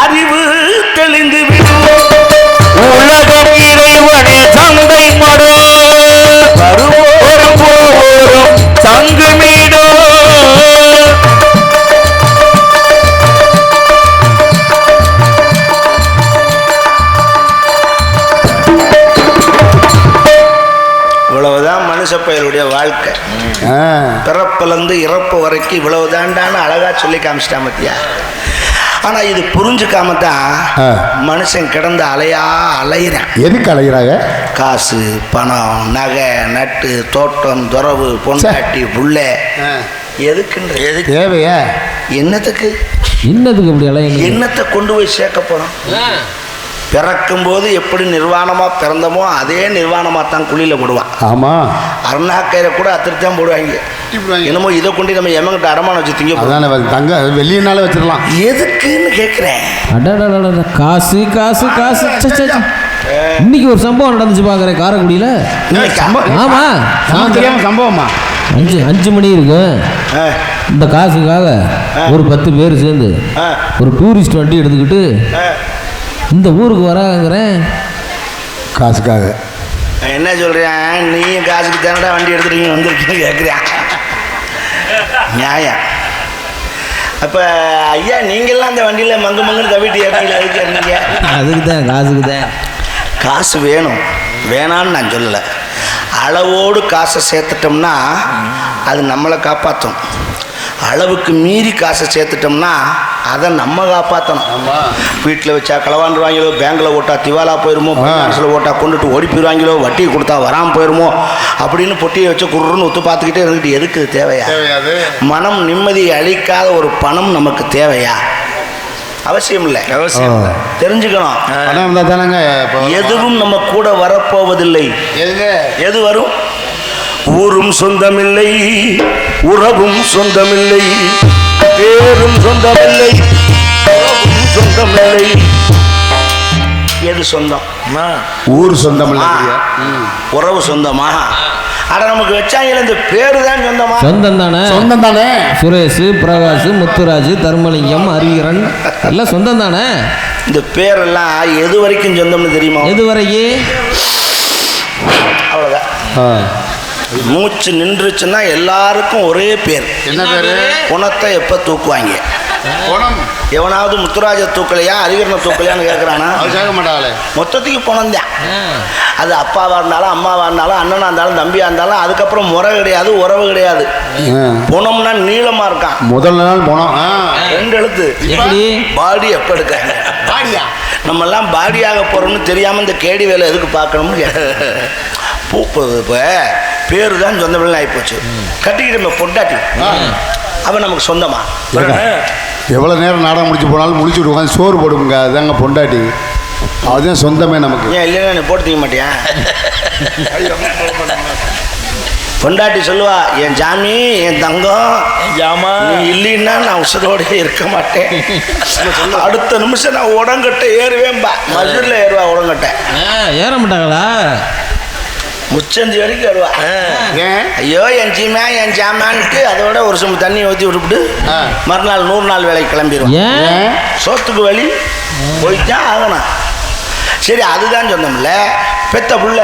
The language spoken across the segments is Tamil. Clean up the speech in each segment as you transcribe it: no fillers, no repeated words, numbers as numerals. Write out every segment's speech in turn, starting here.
அறிவு தெளிந்து விடுவோம். உலகம் இறைவனே தந்தை மடோ வருவோரும் போவோரும் தங்குமீடோ. இவ்வளவுதான் மனுஷ பயலுடைய வாழ்க்கை. பிறப்பிலிருந்து இறப்பு வரைக்கும் இவ்வளவுதான்டான்னு அழகா சொல்லி காமிச்சிட்டா மத்தியா. ஆனா இது புரிஞ்சுக்காம தான் மனுஷன் கிடந்து அலையிறான். எதுக்கு அலைகிறாங்க? காசு, பணம், நகை, நட்டு, தோட்டம், துறவு, பொண்டாட்டி, புள்ள. எதுக்குன்ற எதுக்கு தேவையா? என்னத்துக்கு அப்படி அலைய? என்னத்தை கொண்டு போய் சேர்க்க போறோம்? பிறக்கும் போது எப்படி நிர்வாணமா பிறந்தமோ அதே நிர்வாணமா தான் குழியில போடுவான். ஆமா, அருணாக்கயிறை கூட அத்திரித்தான் போடுவாங்க. என்னமோ இதை கொண்டு நம்ம எமங்கிட்ட அடமானம் வச்சு திங்க தங்க வெளியினால வச்சிடலாம். எதுக்குன்னு கேட்கிறேன். காசு காசு காசு. இன்னைக்கு ஒரு சம்பவம் நடந்துச்சு பாக்குறேன் காரைக்குடியில. ஆமா, சம்பவமா? 5 மணி இருக்கு. இந்த காசுக்காக ஒரு 10 பேர் சேர்ந்து ஒரு டூரிஸ்ட் வண்டி எடுத்துக்கிட்டு இந்த ஊருக்கு வராங்கிறேன். காசுக்காக என்ன சொல்றேன்? நீயும் காசுக்கு தானடா வண்டி எடுத்துட்டீங்க வந்துருக்கீங்க கேட்குறியா? நியாயம். அப்போ ஐயா நீங்கள்லாம் அந்த வண்டியில் மங்குன்னு தவிட்டு ஏறீங்க. அதுக்கு தான், காசுக்கு தான். காசு வேணும், வேணான்னு நான் சொல்லலை. அளவோடு காசை சேர்த்துட்டோம்னா அது நம்மளை காப்பாற்றும். அளவுக்கு மீறி காசை சேர்த்துட்டோம்னா அதை நம்ம காப்பாற்றணும். வீட்டில் வச்சா களவாண்டுருவாங்களோ, பேங்கில் ஓட்டா திவாலா போயிருமோ, பைனான்ஸில் ஓட்டா கொண்டுட்டு ஓடி போயிடுவாங்களோ, வட்டி கொடுத்தா வராமல் போயிருமோ அப்படின்னு பொட்டியை வச்சு குருன்னு ஒத்து பார்த்துக்கிட்டே இருந்துக்கிட்டு எதுக்கு தேவையா? மனம் நிம்மதியை அளிக்காத ஒரு பணம் நமக்கு தேவையா? அவசியம் இல்லை. தெரிஞ்சுக்கணும். எதுவும் நம்ம கூட வரப்போவதில்லை. எது வரும்? ஊரும் சொந்தமில்லை, உறவும் சொந்தமில்லை, பேரும் சொந்தமில்லை, உறவும் சொந்தமில்லை. எது சொந்தம்? ஊர் சொந்தமில்லை, உறவு சொந்தமா? அட நமக்கு வச்சாங்க இந்த பேரு தான் சொந்தமா? சொந்தம் தானே. சொந்தம் தானே. சுரேஷ், பிரகாஷ், முத்துராஜ், தர்மலிங்கம், அறிவீரன் எல்லாம் சொந்தம் தானே. இந்த பேரெல்லாம் எது வரைக்கும் சொந்தம்னு தெரியுமா? எது வரைக்கும்? அவ்வளோதான். மூச்சு நின்றுச்சுன்னா எல்லாருக்கும் ஒரே பேர். என்ன பேரு? குணத்தை எப்போ தூக்குவாங்க? எவனாவது முத்துராஜ தூக்கலையா, அறிவீரனை தூக்கலையான்னு கேட்குறானா? கேட்க மாட்டாங்களே. மொத்தத்துக்கு பணம் தான். அது அப்பாவா இருந்தாலும், அம்மாவா இருந்தாலும், அண்ணனா இருந்தாலும், தம்பியா இருந்தாலும், அதுக்கப்புறம் முறை கிடையாது, உறவு கிடையாது. பணம்னா நீளமா இருக்கான். முதல் நாள் பணம் 2 எழுத்து. பாடி எப்ப எடுக்காங்க? பாடியா? நம்ம எல்லாம் பாடியாக போறோம்னு தெரியாம இந்த கேடி வேலை எதுக்கு பார்க்கணும்னு இப்போ பேரு தான் சொந்த பிள்ளை ஆகிப்போச்சு. கட்டிக்கிட்டு பொண்டாட்டி அவன் நமக்கு சொந்தமா? எவ்வளோ நேரம் நாடகம் முடிச்சு போனாலும் முடிச்சு விடுவாங்க, சோறு போடுங்க. அதுதாங்க பொண்டாட்டி, அதுதான் சொந்தமே நமக்கு. ஏன் இல்லைன்னா நீ போட்டு தீங்க மாட்டியா? பொண்டாட்டி சொல்லுவா, என் ஜாமி, என் தங்கம், நீ இல்லைன்னா நான் உசுரோட இருக்க மாட்டேன். அடுத்த நிமிஷம் நான் உடங்கட்ட ஏறுவேன்பா. மதுரில் ஏறுவா உடங்கட்ட. ஏற மாட்டாங்களா? முச்சந்தி வரைக்கும் வருவா. ஐயோ என் சீமா என் சாமான்ட்டு அதோட ஒரு சும்மா தண்ணி ஊற்றி விட்டுவிட்டு மறுநாள் 100 நாள் வேலைக்கு கிளம்பிடுவோம். சோத்துக்கு வழி போய்தான் ஆகணும். சரி, அதுதான் சொன்னோம்ல, பெத்த புள்ள.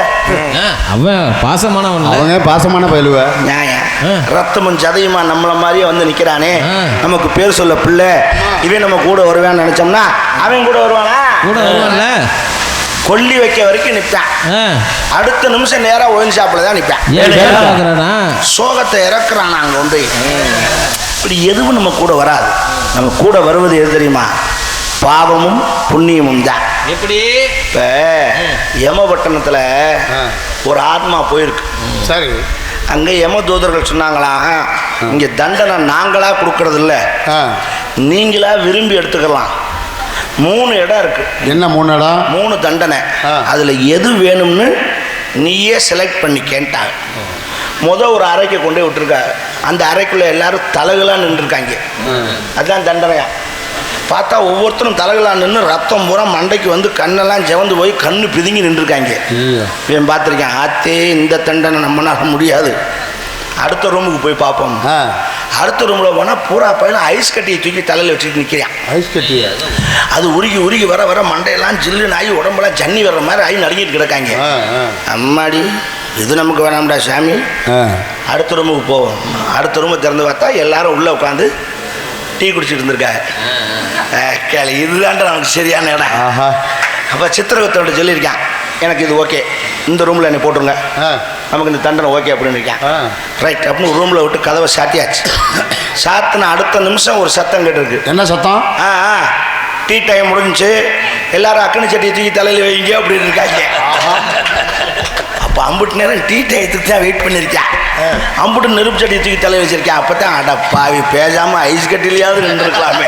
அவன் பாசமானவன். அவங்க பாசமான பயிலுவ. நியாயம். ரத்தமும் சதையுமா நம்மள மாதிரியே வந்து நிக்கிறானே, நமக்கு பேர் சொல்ல பிள்ளை, இவன் நம்ம கூட வருவான்னு நினைச்சோம்னா அவன் கூட வருவானா? கூட வருவான்ல. கொல்லி வைக்க வரைக்கும் நிற்பான். அடுத்த நிமிஷம் நேரா ஒயின் ஷாப்ல தான் நிற்பான். சோகத்தை இறக்குறான் அங்க கொண்டு. இப்படி எதுவும் நம்ம கூட வராது. நம்ம கூட வருவது எது தெரியுமா? பாவமும் புண்ணியமும் தான். எப்படி? இப்ப யமபட்டணத்துல ஒரு ஆத்மா போயிருக்கு. சரி, அங்க யம தூதர்கள் சொன்னாங்களா, இங்க தண்டனை நாங்களா கொடுக்கறது இல்ல, நீங்களா விரும்பி எடுத்துக்கலாம். 3 இடம் இருக்கு. என்ன 3 இடம்? 3 தண்டனை. அதுல எது வேணும்னு நீயே செலக்ட் பண்ணி கேட்டாங்க. ஒரு அறைக்கு கொண்டு போய் விட்டுருக்காங்க. அந்த அறைக்குள்ள எல்லாரும் தலைகளா நின்றுருக்காங்க. அதுதான் தண்டனையா. பார்த்தா ஒவ்வொருத்தரும் தலைகளா நின்று ரத்தம் பூரா மண்டைக்கு வந்து கண்ணெல்லாம் செவந்து போய் கண்ணு பிதுங்கி நின்றுருக்காங்க. இவன் பார்த்துருக்கேன், ஆத்தே இந்த தண்டனை நம்மளால முடியாது, அடுத்த ரூமுக்கு போய் பார்ப்போம். அடுத்த ரூமில் போனால் பூரா பையன் ஐஸ் கட்டியை தூக்கி தலையில் வச்சுட்டு நிற்கிறான். ஐஸ் கட்டி அது உருகி உருகி வர வர மண்டையெல்லாம் ஜில்லுன்னு ஆகி உடம்பெல்லாம் ஜன்னி வர்ற மாதிரி ஆகி நடுங்கிட்டு கிடக்காங்க. அம்மாடி இது நமக்கு வேணாம்டா சாமி, அடுத்த ரூமுக்கு போவோம். அடுத்த ரூமை திறந்து பார்த்தா எல்லாரும் உள்ளே உட்காந்து டீ குடிச்சிட்டு இருந்திருக்காங்க. கேளு, இதுதான்டா நமக்கு சரியான இடம். அப்போ சித்திரகுப்தோட சொல்லியிருக்கான், எனக்கு இது ஓகே, இந்த ரூமில் என்னை போட்டுருங்க, நமக்கு இந்த தண்டனை ஓகே அப்படின்னு இருக்கேன். ரைட் அப்படின்னு ரூமில் விட்டு கதவை சாத்தியாச்சு. சாத்தின அடுத்த நிமிஷம் ஒரு சத்தம் கேட்டிருக்கு. என்ன சத்தம்? டீ டைம் முடிஞ்சிச்சு, எல்லாரும் அக்கனி சட்டியை தூக்கி தலையில் வைங்க அப்படின்னு இருக்காங்க. அப்போ அம்புட்டு நேரம் டீ டயத்துக்கு தான் வெயிட் பண்ணியிருக்கேன். அம்புட்டு நெருப்பு சட்டியை தூக்கி தலையை வச்சிருக்கேன். அப்போ தான் அட பாவி பேசாமல் ஐஸ் கட்டிலையாவது நின்றுருக்கலாமே,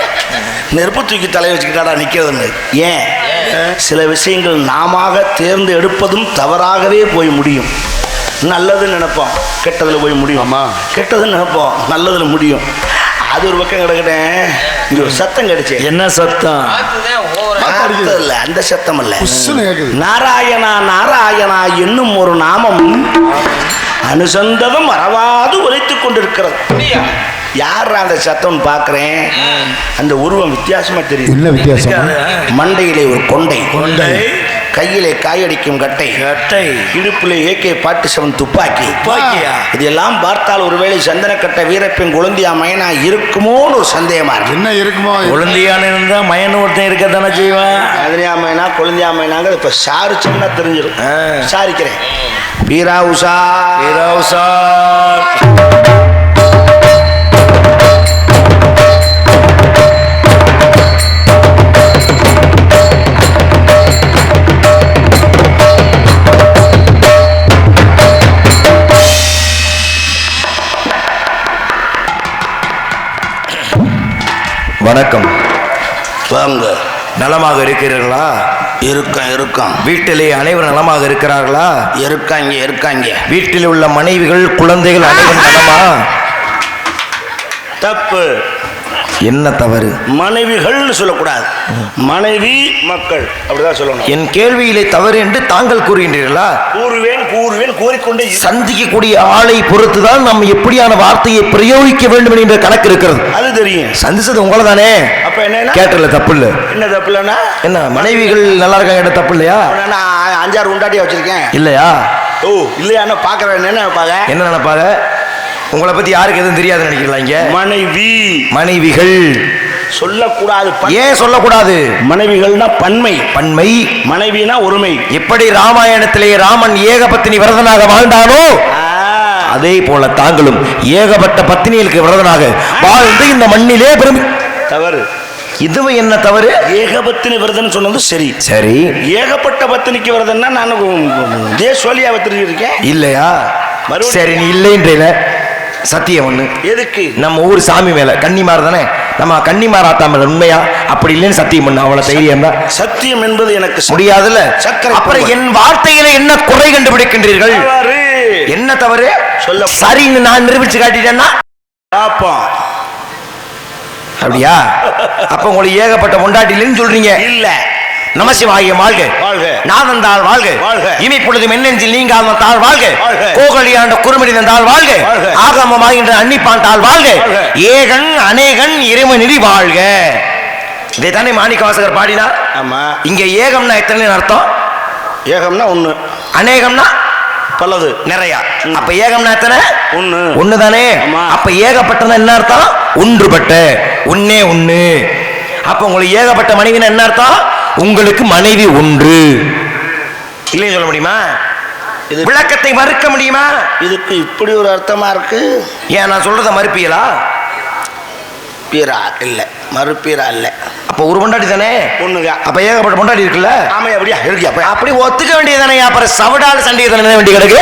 நெருப்பு தூக்கி தலையை வச்சுக்கிட்டாடா நிற்கிறதுன்னு. ஏன் சில விஷயங்கள் நாம தேர்ந்து எடுப்பதும் தவறாகவே போய் முடியும். நல்லதுன்னு நினைப்போம், கெட்டதில் போய் முடியும். கெட்டதுன்னு நினைப்போம், நல்லதில் முடியும். அது ஒரு பக்கம் கிடக்கிட்டேன். இங்கே ஒரு சத்தம் கிடைச்சு. என்ன சத்தம்? இல்லை, அந்த சத்தம் இல்லை. நாராயணா நாராயணா என்னும் ஒரு நாமம் அனுசந்தகம் மறவாது உரைத்துக் கொண்டிருக்கிறது. யார் அந்த சத்தம் பார்க்கிறேன், அந்த உருவம் வித்தியாசமா தெரியும். என்ன வித்தியாசம்? மண்டையிலே ஒரு கொண்டை, கையிலே காயடிக்கும் கட்டை, இடுப்பிலே AK-47 துப்பாக்கி. இதெல்லாம் பார்த்தால் ஒருவேளை சந்தனக்கட்டை வீரப்பெண் குழந்தையா மயனா இருக்குமோன்னு ஒரு சந்தேகமா இருக்கு. என்ன இருக்குமோ? குழந்தையான இருந்தா மயன் ஒருத்தன் இருக்கத்தானே செய்வான். மதுரையா மயனா குழந்தையா மயனாங்க இப்ப சாரிச்சோம்னா தெரிஞ்சிடும். சாரிக்கிறேன். வீரா உஷா வீரா உஷா. வணக்கம். வாங்க. நலமாக இருக்கிறீர்களா? இருக்கான். வீட்டிலே அனைவரும் நலமாக இருக்கிறார்களா? இருக்காங்க. வீட்டில் உள்ள மனைவிகள் குழந்தைகள் அனைவரும் நலமா? தப்பு. என்ன தவறு? மனைவிகள்னு சொல்லக்கூடாது, மனைவி மக்கள் அப்படிதான் சொல்லணும். என் கேள்வியிலே தவறு என்று தாங்கள் கூறுகின்றீர்களா? கூறுவேன் கூறிக்கொண்டே. சந்திக்கக்கூடிய ஆளை பொறுத்துதான் நம்ம எப்படியான வார்த்தையை பிரயோகிக்க வேண்டும் என்ற கணக்கு இருக்கிறது. அது தெரியும். சந்திச்சது உங்களை தானே. அப்ப என்ன கேட்டல தப்பு இல்ல. என்ன தப்பு இல்லைன்னா என்ன மனைவிகள் நல்லா இருக்காங்க, தப்பு இல்லையா? 5-6 உண்டாட்டியா வச்சிருக்கேன் இல்லையா? ஓ இல்லையா? பாக்குறேன். என்ன நினைப்பாங்க? என்ன நினைப்பாங்க? உங்களை பத்தி யாருக்கு எதுவும் தெரியாதுன்னு நினைக்கிறீங்களா? இங்க மனைவிகள் சொல்லக்கூடாது. ஏன் சொல்லக்கூடாது? மனைவிகள்னா பன்மை, மனைவினா ஒருமை. எப்படி ராமாயணத்திலே ராமன் ஏகபத்தினி விரதனாக வாழ்ந்தானோ அதே போல தாங்களும் ஏகப்பட்ட பத்தினிகளுக்கு விரதனாக வாழ்ந்து இந்த மண்ணிலே பெருமை. தவறு. இதுவே என்ன தவறு? ஏகபத்தினி விரதம் சொன்னது சரி. ஏகப்பட்ட பத்தினிக்கு விரதம்னா நான் தேசோலியா வச்சிருக்கேன் இல்லையா? சரி, நீ இல்லைன்ற சத்தியம் ஒண்ணு. எதுக்கு? நம்ம ஊர் சாமி மேல கன்னிமார் தானே, நம்ம கன்னிமார் ஆத்தா மேல உண்மையா அப்படி இல்லைன்னு சத்தியம் பண்ண. அவ்வளவு தைரியம் தான். சத்தியம் என்பது எனக்கு முடியாதுல்ல. அப்புறம் என் வார்த்தையில என்ன குறை கண்டுபிடிக்கின்றீர்கள்? என்ன தவறு சொல்ல? சரின்னு நான் நிரூபிச்சு காட்டிட்டேன்னா அப்படியா? அப்ப உங்களுக்கு ஏகப்பட்ட கொண்டாட்டிலன்னு சொல்றீங்க. இல்ல. நமசிவாய வாழ்க, நாதந்தாள் வாழ்க, இமைப்பொழுது மென்னெஞ்சில் நீங்காத தாழ் வாழ்க, கோகலியாண்ட குறுமடிந்த தாழ் வாழ்க, ஆகமமாகின்ற அன்னிப்பான் தாழ் வாழ்க, ஏகன் அநேகன் இறைவனி வாழ்க. இதைத்தானே மாணிக்கவாசகர் பாடினார். ஆமா. இங்க ஏகம்னா எத்தனை அர்த்தம்? ஏகம்னா ஒண்ணு, அநேகம்னா பலது, நிறைய. அப்ப ஏகம்னா எத்தனை? ஒண்ணு தானே. அப்ப ஏகப்பட்டனா என்ன அர்த்தம்? ஒன்றுபட்ட, ஒன்னே ஒண்ணு. அப்ப உங்களுக்கு ஏகப்பட்ட மனைவினா என்ன அர்த்தம்? உங்களுக்கு மனைவி ஒன்று. இல்லைன்னு சொல்ல முடியுமா? விளக்கத்தை மறுக்க முடியுமா? இதுக்கு இப்படி ஒரு அர்த்தமா இருக்கு. ஏன் நான் சொல்றத மறுப்பீங்களா? பீரா இல்ல, மறுப்பீரா இல்ல. அப்ப ஒரு பொண்டாட்டி தானே ஒண்ணுங்க. அப்ப ஏகப்பட்ட பொண்டாட்டி இருக்குல்ல? ஆமா. அப்படியா இருக்கு. அப்படி ஒத்துக்க வேண்டியதானே. அப்புறம் சவடால சண்டையை தானே வேண்டி கிடக்கு.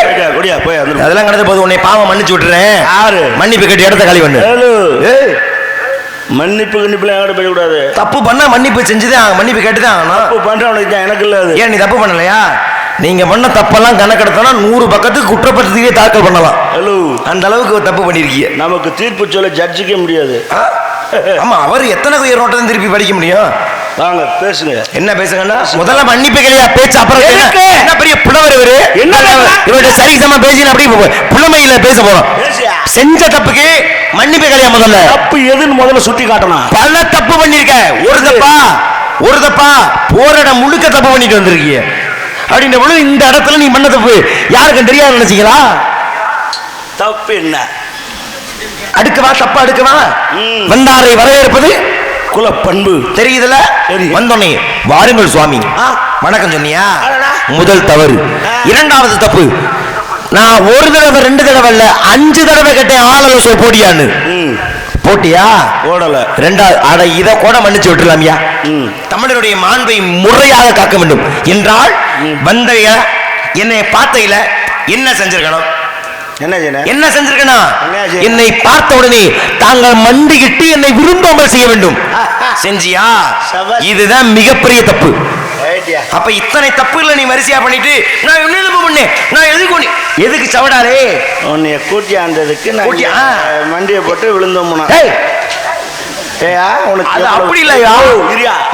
அதெல்லாம் கிடந்து போது உன்னை பாவம் மன்னிச்சு விட்டுறேன். யாரு? மன்னிப்பு கட்டி இடத்த காலி பண்ணு. மன்னிப்பு பேசக்கூடாது. தப்பு பண்ண மன்னிப்பு செஞ்சுதான், மன்னிப்பு கேட்டுதான் ஆகணும். தப்பு பண்றவனுக்கு எனக்கு இல்ல. ஏன் நீ தப்பு பண்ணலையா? நீங்க பண்ண தப்பெல்லாம் கணக்கெடுத்தா 100 பக்கத்துக்கு குற்றப்பத்திரிகையை தாக்கல் பண்ணலாம். அந்த அளவுக்கு தப்பு பண்ணிருக்கீங்க. நமக்கு தீர்ப்பு சொல்ல ஜட்ஜிக்க முடியாது. ஆமா, அவர் எத்தனை உயர் நோட்டம் திருப்பி படிக்க முடியும்? வாங்க பேசுங்க. என்ன பேசுங்கன்னா முதல்ல மன்னிப்பு கிடையா பேச்சு. அப்புறம் என்ன பெரிய புலவர் இவரு? என்ன இவருடைய சரிசமா பேசி அப்படி புலமையில பேச போறோம். செஞ்ச தப்புக்கு மன்னிப்பு கிடையாது. முதல்ல தப்பு எதுன்னு முதல்ல சுட்டி காட்டணும். பல தப்பு பண்ணிருக்க. ஒரு தப்பா போற இடம் முழுக்க தப்பு பண்ணிட்டு வந்திருக்கீங்க. அப்படின்ற பொழுது இந்த இடத்துல நீ பண்ண தப்பு யாருக்கும் தெரியாது நினைச்சீங்களா? தப்பு என்ன? அடுக்கவா தப்பா அடுக்கவா? வந்தாரை வரவேற்பது குலப்பண்பு தெரியுதுல. வந்தோன்னே வாருங்கள் சுவாமி வணக்கம் சொன்னியா, முதல் தவறு. இரண்டாவது தப்பு, நான் ஒரு தடவை 2 தடவை இல்ல 5 தடவை கேட்டேன் ஆளல போட்டியான்னு. போட்டியா? ஓடல. ரெண்டாவது இதை கூட மன்னிச்சு விட்டுலாமியா. தமிழருடைய மாண்பை முறையாக காக்க வேண்டும் என்றால் வந்தைய என்னை பார்த்தையில என்ன செஞ்சிருக்கணும்? என்ன செஞ்சிருக்கணும்? என்னை பார்த்த உடனே தாங்கள் மண்டிக்கிட்டு என்னை விரும்பாமல் செய்ய வேண்டும். செஞ்சியா? இதுதான் மிகப்பெரிய தப்பு. அப்ப இத்தனை தப்புல நீ வரிசையா பண்ணிட்டு நான் என்ன தப்பு பண்ணேன், நான் எதுக்கு சவடாரே உன்னைய கூட்டி ஆண்டதுக்கு மண்டியை போட்டு விழுந்தோம்னா அது அப்படி இல்லையா?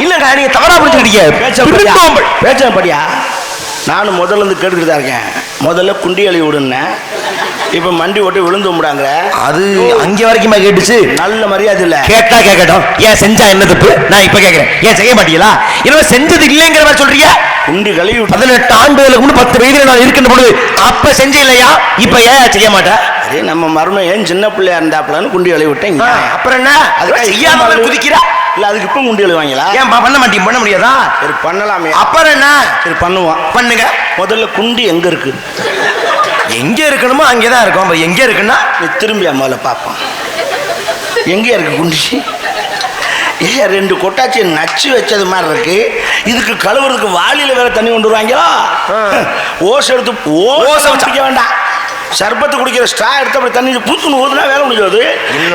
இல்லடா நீ தவறா புரிஞ்சுக்கிட்டீங்க. பேச்ச படியா? நானும் முதல்ல இருந்து கேட்டுக்கிட்டு தான் இருக்கேன். முதல்ல குண்டி அழி விடுன்னு, இப்ப மண்டி ஓட்டு விழுந்துடாங்க. அது அங்கே வரைக்குமா கேட்டுச்சு? நல்ல மரியாதை இல்ல. கேட்டா கேட்கட்டும். ஏன் செஞ்சா என்ன தப்பு? நான் இப்ப கேட்கிறேன், ஏன் செய்ய மாட்டீங்களா? இன்னும் செஞ்சது இல்லைங்கிற மாதிரி சொல்றீங்க. குண்டி கழுவி 18 ஆண்டுகளுக்கு முன்னு 10 வயதுல நான் இருக்கின்ற பொழுது அப்ப செஞ்ச இல்லையா? இப்ப ஏன் செய்ய மாட்டேன்? நம்ம மருமை ஏன் சின்ன பிள்ளையா இருந்தாப்லன்னு குண்டி கழுவி விட்டேன். அப்புறம் என்ன அதுக்கு செய்யாம குதிக்கிறா? இல்ல அதுக்கு இப்ப குண்டி எழுவாங்களா? ஏன் பண்ண மாட்டீங்க? பண்ண முடியாதா? சரி பண்ணலாமே. அப்புறம் என்ன? சரி பண்ணுவான். பண்ணுங்க. முதல்ல குண்டி எங்க இருக்கு? எங்க இருக்கணுமோ அங்கேதான் இருக்கும். எங்க இருக்குன்னா நீ திரும்பி அம்மாவில பார்ப்போம். எங்க இருக்கு குண்டி? ஏன் 2 கொட்டாச்சி நச்சு வச்சது மாதிரி இருக்கு. இதுக்கு கழுவுறதுக்கு வாளியில வேற தண்ணி கொண்டு வருவாங்களா? ஓசை எடுத்து ஓசை வச்சுக்க வேண்டாம். சர்பத்து குடிக்கிற ஸ்ட்ரா எடுத்து அப்படி தண்ணி பூத்துன்னு ஊதுனா வேலை முடியாது.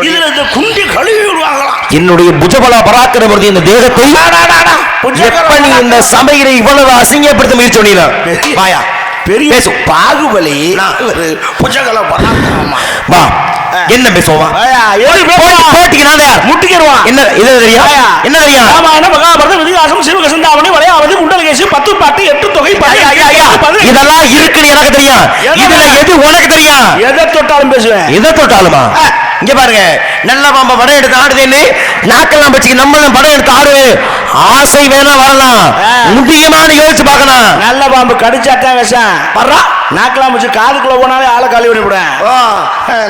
இதுல இந்த குண்டி கழுவி விடுவாங்களாம். என்னுடைய புஜபலா பராக்கிரமர்த்தி இந்த தேகத்தை நீ இந்த சபையில இவ்வளவு அசிங்கப்படுத்த முயற்சி பண்ணிடலாம். வாயா பெரிய பாகுபலி புஜகல பராக்கிரமா. வா என்ன பேசுவோம்? என்ன இது தெரியும்? என்ன தெரியும்? ராமாயணம், மகாபாரதம், இதிகாசம், சிவகசந்தாவணி, வளையாவதி, குண்டலகேசி, 10 பாட்டு, 8 தொகை, இதெல்லாம் இருக்குன்னு எனக்கு தெரியும். இதுல எது உனக்கு தெரியும்? எதை தொட்டாலும் பேசுவேன். எதை தொட்டாலுமா? இங்க பாருங்க, நல்ல பாம்பை படம் எடுத்து ஆடுதுன்னு நாக்கெல்லாம் வச்சு நம்மளும் படம் எடுத்து ஆடு. ஆசை வேணா வரலாம், முக்கியமான யோசிச்சு பார்க்கணும். நல்ல பாம்பு கடிச்சாத்தான் விஷம். வர்றா நாக்கெல்லாம் வச்சு காதுக்குள்ள போனாலே ஆளை கழுவி விடுவேன்.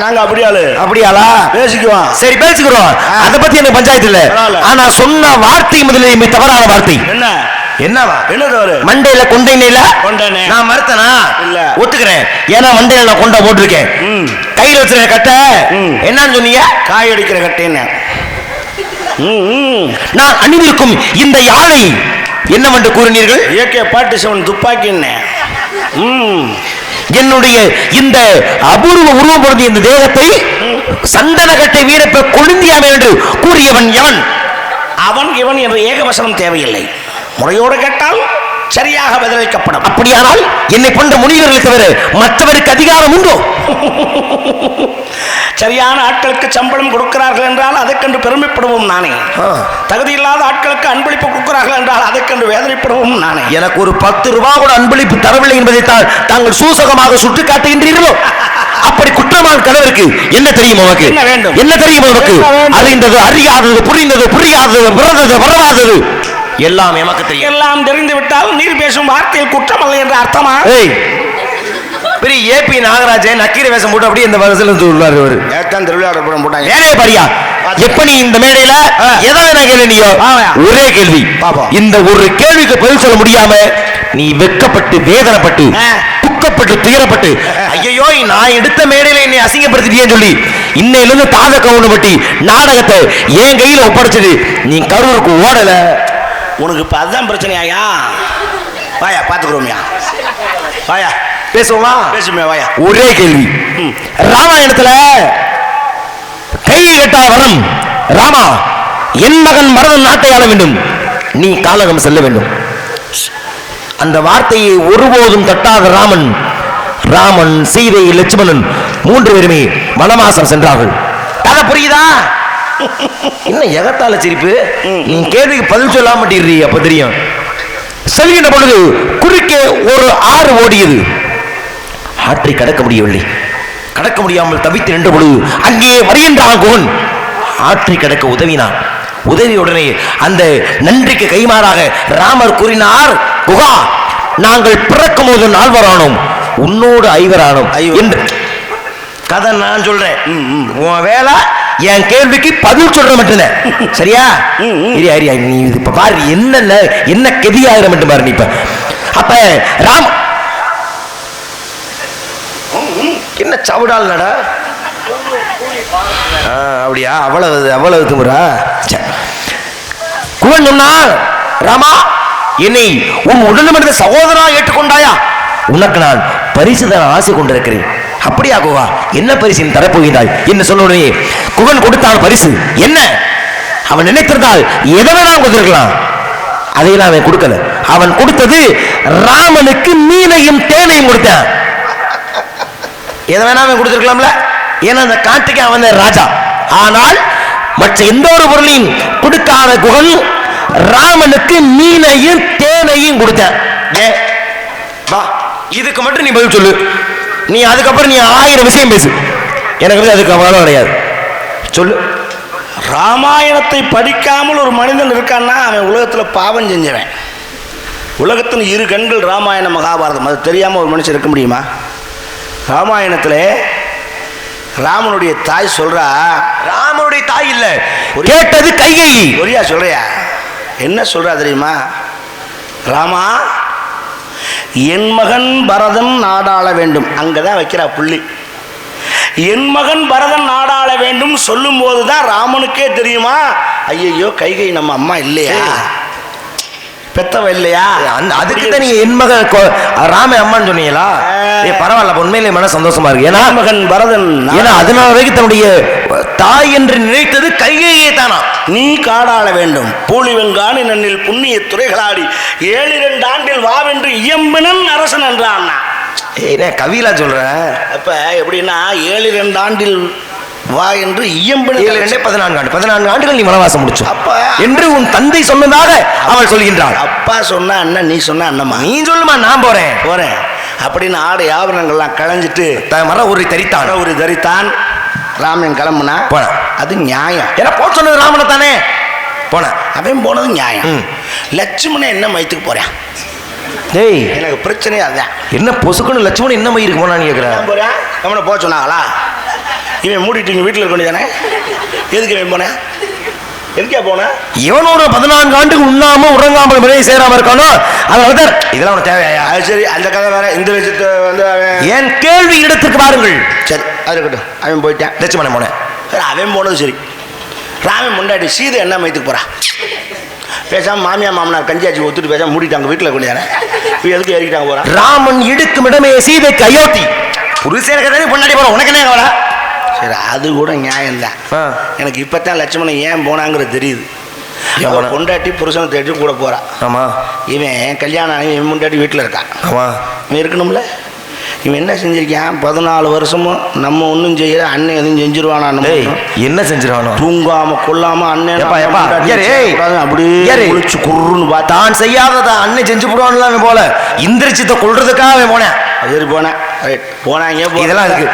நாங்க அப்படியாளா பேசிக்குவோம். சரி பேசிக்கிறோம். அதை பத்தி எனக்கு பஞ்சாயத்து இல்ல. ஆனா சொன்ன வார்த்தை முதலில் தவறான வார்த்தை. என்னவா? என்ன தவறு? மண்டையில கொண்டையில நான் மறுத்தனா? இல்ல ஒத்துக்கிறேன். ஏன்னா மண்டையில நான் கொண்டை போட்டிருக்கேன். கையில் வச்சிருக்க கட்டை என்னன்னு சொன்னீங்க? காய் அடிக்கிற கட்டைன்னு. நான் அணிந்திருக்கும் இந்த யாழை என்னவென்று கூறினீர்கள்? AK-47 துப்பாக்கி. என்னுடைய இந்த அபூர்வ உருவம் பொருந்திய இந்த தேகத்தை சந்தனகட்டை வீரப்ப கொழுந்தியாமே என்று கூறியவன் எவன்? அவன் இவன் என்ற ஏகவசனம் தேவையில்லை. முறையோடு கேட்டால் சரியாக பதிலளிக்கப்படும். அப்படியானால் என்னை போன்ற முனிவர்களை தவிர மற்றவருக்கு அதிகாரம் உண்டோ? சரியான ஆட்களுக்கு சம்பளம் கொடுக்கிறார்கள் என்றால் அதைக்கண்டு பெருமைப்படுவோம் நானே. தகுதி இல்லாத ஆட்களுக்கு அன்பளிப்பு கொடுக்கிறார்கள் என்றால் அதைக்கண்டு வேதனைப்படுவோம் நானே. எனக்கு ஒரு 10 ரூபாய் கூட அன்பளிப்பு தரவில்லை என்பதைத்தான் தாங்கள் சூசகமாக சுட்டி காட்டுகின்றீர்களோ? அப்படி குற்றமான கணவருக்கு என்ன தெரியும்? உனக்கு என்ன வேண்டும்? என்ன தெரியும் உனக்கு? அறிந்தது, அறியாதது, புரிந்தது, புரியாதது, பிறந்தது, வரவாதது எல்லாம் எமக்கு தெரியும். எல்லாம் தெரிந்து விட்டால் நீர் பேசும் வார்த்தையில் குற்றம் அல்ல என்ற அர்த்தமா? பெரிய AP நாகராஜன் நக்கீர வேஷம் போட்டு அப்படியே இந்த வருஷத்துல சொல்றாரு. ஒரு திருவிழா படம் போட்டாங்க. வேலையை பாரியா? எப்ப நீ இந்த மேடையில ஏதாவது நான் கேள்வியோ ஒரே கேள்வி. இந்த ஒரு கேள்விக்கு பதில் சொல்ல முடியாம நீ வெட்கப்பட்டு வேதனைப்பட்டு துக்கப்பட்டு துயரப்பட்டு ஐயோ நான் எடுத்த மேடையில என்னை அசிங்கப்படுத்திட்டேன்னு சொல்லி இன்னையிலிருந்து தாத கவுண்டு பட்டி நாடகத்தை என் கையில ஒப்படைச்சது நீ கரூருக்கு ஓடல. உனக்கு இப்ப அதுதான் பிரச்சனையா? வாயா பாத்துக்கிறோமியா? வாயா பேசுவோமா? பேசுமே வாயா. ஒரே கேள்வி. ராமாயணத்துல கை கட்டா வரம் ராமா என் மகன் மரணம் நாட்டை ஆள வேண்டும், நீ காலகம் செல்ல வேண்டும். அந்த வார்த்தையை ஒருபோதும் தட்டாத ராமன் சீதை லட்சுமணன் 3 பேருமே வனவாசம் சென்றார்கள். கதை புரியுதா? என்ன எகத்தால சிரிப்பு? நீ கேள்விக்கு பதில் சொல்லாம மாட்டீர்றீ. அப்ப தெரியும். செல்கின்ற பொழுது குறுக்கே ஒரு ஆறு ஓடியது. ஆற்றை கடக்க முடியவில்லை. கடக்க முடியாமல் தவித்து நின்ற பொழுது அங்கே வருகின்றான் குகன். ஆற்றை கடக்க உதவினான். உதவியுடனே அந்த நன்றிக்கு கைமாறாக ராமர் கூறினார், குகா, நாங்கள் பிறக்கும் போது நால்வரானோம், உன்னோடு ஐவரானோம் என்று கதை நான் சொல்றேன். உன் வேலை என் கேள்விக்கு பதில் சொல்ற மட்டும்தான். சரியா? நீ இப்ப பாரு என்ன கெதியாயிரம் மட்டும் பாரு. நீ இப்ப அப்ப ராம் என்ன சவுடால் நட அப்படியா? அவ்வளவு திமுறா? குவன் சொன்னா, ராமா, என்னை உன் உடனே சகோதரா ஏற்றுக்கொண்டாயா? உனக்கு நான் பரிசு தர ஆசை கொண்டிருக்கிறேன். அப்படியா குகா? என்ன பரிசு தரப்போகிறாய் என்று சொன்ன குகன் கொடுத்தான் பரிசு. என்ன? அவன் நினைத்திருந்தால் எதை வேணாம் கொடுத்திருக்கலாம். அதையெல்லாம் அவன் கொடுக்கல. அவன் கொடுத்தது ராமனுக்கு மீனையும் தேனையும் கொடுத்தான். எதை வேணா அவன் கொடுத்திருக்கலாம்ல, ஏன்னா அந்த காட்டுக்கு அவன் ராஜா. ஆனால் மற்ற எந்த ஒரு பொருளையும் கொடுக்காத குகன் ராமனுக்கு மீனையும் தேனையும் கொடுத்தான். இதுக்கு மட்டும் நீ பதில் சொல்லு. நீ அதுக்கப்புறம் நீ 1000 விஷயம் பேசு, எனக்கு அதுக்கு அவ்வளோ கிடையாது. சொல்லு. ராமாயணத்தை படிக்காமல் ஒரு மனிதன் இருக்கான்னா அவன் உலகத்தில் பாவம் செஞ்சவன். உலகத்தின் 2 கண்கள் ராமாயணம் மகாபாரதம். அது தெரியாமல் ஒரு மனுஷன் இருக்க முடியுமா? ராமாயணத்தில் ராமனுடைய தாய் சொல்றா, ராமனுடைய தாய் இல்ல, கேட்டது கைகேயி. ஒரியா சொல்றியா? என்ன சொல்றா தெரியுமா? ராமா, என் மகன் பரதன் நாடாள வேண்டும். அங்கதான் வைக்கிறா புள்ளி. என் மகன் பரதன் நாடாள வேண்டும் சொல்லும் போதுதான் ராமனுக்கே தெரியுமா, ஐயோ கைகை நம்ம அம்மா இல்லையா, பெத்தவ இல்லையா. அதுக்கு தான் நீங்க என் மகன் ராம அம்மான்னு சொன்னீங்களா? பரவாயில்ல, உண்மையிலே மன சந்தோஷமா இருக்கு. ஏன்னா மகன் பரதன், ஏன்னா அதனால வரைக்கும் தன்னுடைய தாய் என்று நினைத்தது கைகேயே தானா. நீ காடாள வேண்டும், பூலி வெங்கானி நன்னில் புண்ணிய துறைகளாடி 7 ஆண்டில் வாவென்று இயம்பினன் அரசன் என்றான். ஏன்னா கவிலா சொல்ற. அப்ப எப்படின்னா 7 ஆண்டில் வா என்று இயம்பின 14 ஆண்டுகள் நீ வனவாசம் முடிச்சு அப்ப என்று உன் தந்தை சொன்னதாக அவள் சொல்கின்றாள். அப்பா சொன்னா அண்ணன், நீ சொன்னா அண்ணம்மா. நீ சொல்லுமா, நான் போறேன் அப்படின்னு ஆடை ஆபரணங்கள்லாம் களைஞ்சிட்டு மர உரி தரித்தான். ராமன் கிளம்புனா போன, அது நியாயம். ஏன்னா போ சொன்னது ராமனை தானே போன. அவன் போனது நியாயம். லட்சுமணன் என்ன மயத்துக்கு போறேன்? டேய், எனக்கு பிரச்சனையே அதுதான். என்ன பொசுக்குன்னு லட்சுமணன் என்ன மயிருக்கு போனான்னு கேட்கிறேன். போறேன் அவனை போக சொன்னாங்களா? இவன் மூடிட்டு இங்கே வீட்டில் இருக்க வேண்டியதானே? எதுக்கு இவன் போனேன்? எதுக்கே போனேன்? இவனோட 14 ஆண்டுக்கு உண்ணாம உறங்காமல் விலை சேராம இருக்கானோ, அதனால இதெல்லாம் உனக்கு தேவையா? அது சரி, அந்த கதை வேற. இந்த விஷயத்தை வந்து என் கேள்வி இடத்துக்கு பாருங்கள். சரி, அது இருக்கட்டும். அவன் போயிட்டான், லட்சுமணன் போனேன். சரி, அவன் போனது சரி. ராமன் முண்டாட்டி சீதை என்ன மைத்துக்கு போறான்? பேசாம மாமியா மாமனார் கஞ்சியாச்சி ஒத்துட்டு பேசாம மூடிட்டாங்க வீட்டில் கொண்டியானே. எதுக்கு ஏறிக்கிட்டாங்க போறான்? ராமன் இடுக்கும் இடமே சீதைக்கு அயோத்தி. புருஷனுக்கு தானே பொண்டாட்டி போற, உனக்கு என்ன கவலை? சரி, அது கூட நியாயம்தான். எனக்கு இப்பத்தான் லட்சுமணன் ஏன் போனாங்கிறது தெரியுது. பொண்டாட்டி புருஷனை தேடி கூட போறான். ஆமா, இவன் கல்யாணம் ஆகி இவன் முண்டாட்டி வீட்டில் இருக்கான். ஆமா, இவன் இருக்கணும்ல. இவன் என்ன செஞ்சிருக்கான்? 14 வருஷமும் நம்ம ஒன்றும் செய்யற, அண்ணன் எதுவும் செஞ்சிருவானா? என்ன செஞ்சிருவானோ? தூங்காம கொள்ளாம அண்ணன் அப்படியே குருன்னு தான் செய்யாத அண்ணன் செஞ்சு போடுவான்ல போல இந்திரச்சித்தை கொள்றதுக்காக அவன் போனேன். சரி, போனேன். போனாங்க, இதெல்லாம் இருக்கு.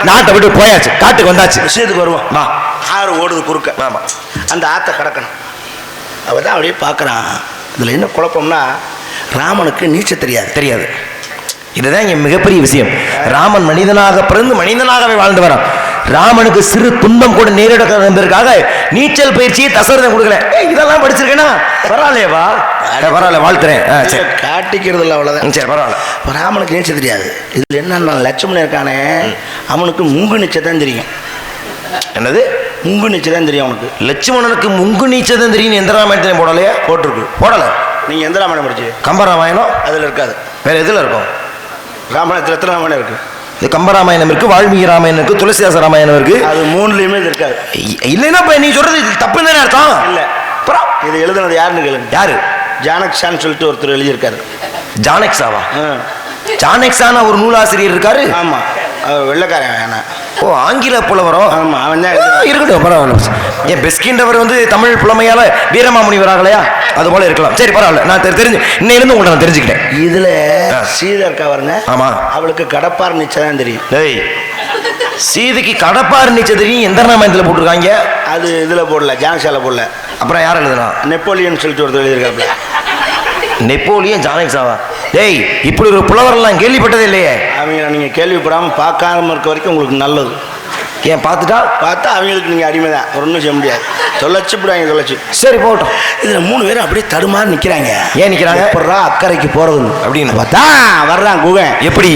நாட்டை விட்டு போயாச்சு, காட்டுக்கு வந்தாச்சு. விஷயத்துக்கு வருவோம். ஆறு ஓடுது குறுக்க. ஆமா, அந்த ஆற்றை கடக்கணும். அவதான் அப்படியே பார்க்குறான். இதில் என்ன குழப்பம்னா, ராமனுக்கு நீச்சல் தெரியாது. இதுதான் இங்கே மிகப்பெரிய விஷயம். ராமன் மனிதனாக பிறந்து மனிதனாகவே வாழ்ந்து வரான். ராமனுக்கு சிறு துன்பம் கூட நேரிடக்காக நீச்சல் பயிற்சியை தசரதன் கொடுக்கல. இதெல்லாம் படிச்சிருக்கேன்னா பரவாயில்லையவா? பரவாயில்ல, வாழ்த்துறேன். சரி, காட்டிக்கிறது இல்லை, அவ்வளோதான். சரி, பரவாயில்ல. ராமனுக்கு நீச்சல் தெரியாது. இதில் என்னன்னா, லட்சுமணன் இருக்கானே, அவனுக்கு முங்கு நீச்சல் தான் தெரியும். என்னது? முங்கு நீச்சல் தான் தெரியும் அவனுக்கு. லட்சுமணனுக்கு முங்கு நீச்சல் தான் தெரியும். எந்த ராமாயணத்திலையும் போடலையா? போடலை. நீங்கள் எந்த ராமாயணம் படிச்சு? கம்பராமாயணம். அதில் இருக்காது. வேற எதில் இருக்கும்? ராமாயணத்தில் எத்தனை ராமாயணம் இருக்கு? இது கம்பராமாயணம் இருக்கு, வால்மீகி ராமாயணம் இருக்கு, துளசிதாச ராமாயணம் இருக்கு. அது 3லையுமே இது இருக்காது. இல்லைன்னா இப்போ நீ சொல்றது தப்பு தானே அர்த்தம்? இல்லை, இது எழுதுனது யாருன்னு கேளுங்க. யாரு? ஜானக்ஷான்னு சொல்லிட்டு ஒருத்தர் எழுதியிருக்காரு. ஜானக்ஷாவா? ஜானக்ஷான ஒரு நூலாசிரியர் இருக்காரு. ஆமாம், வெள்ளைக்காரன். ஓ, ஆங்கில புலவரோ? ஆமாம், அவன் தான். இருக்கட்டும், பரவாயில்ல. என் பெஸ்கின்றவர் வந்து தமிழ் புலமையால வீரமாமுனிவராகலையா? அது போல இருக்கலாம். சரி, பரவாயில்ல. நான் தெரிஞ்சு இன்னையிலிருந்து உங்களை நான் தெரிஞ்சுக்கிட்டேன். இதுல சீதை இருக்கா பாருங்க. ஆமா, அவளுக்கு கடப்பார் நீச்சல் தான் தெரியும். சீதைக்கு கடப்பாறு நீச்சதையும் எந்த ராமாயணத்தில் போட்டிருக்காங்க? அது இதில் போடல, ஜானசால போடல. அப்புறம் யார் எழுதுனா? நெப்போலியன் சொல்லிட்டு ஒருத்தர் எழுதியிருக்காப்ல. நெப்போலியன் ஜானகிசாவா? டேய், இப்படி ஒரு புலவரெல்லாம் கேள்விப்பட்டதே இல்லையே. அவங்க நீங்கள் கேள்விப்படாமல் பார்க்காம இருக்க வரைக்கும் உங்களுக்கு நல்லது. ஏன் பார்த்தா அவங்களுக்கு நீங்கள் அடிமை தான், ஒன்றும் செய்ய முடியாது. தொலைச்சு. சரி போட்டோம். இதில் 3 பேரும் அப்படியே தடுமாறி நிற்கிறாங்க. ஏன் நிற்கிறாங்க? எப்படா அக்கறைக்கு போகிறதுன்னு அப்படின்னு பார்த்தா வர்றான் குகன். எப்படி?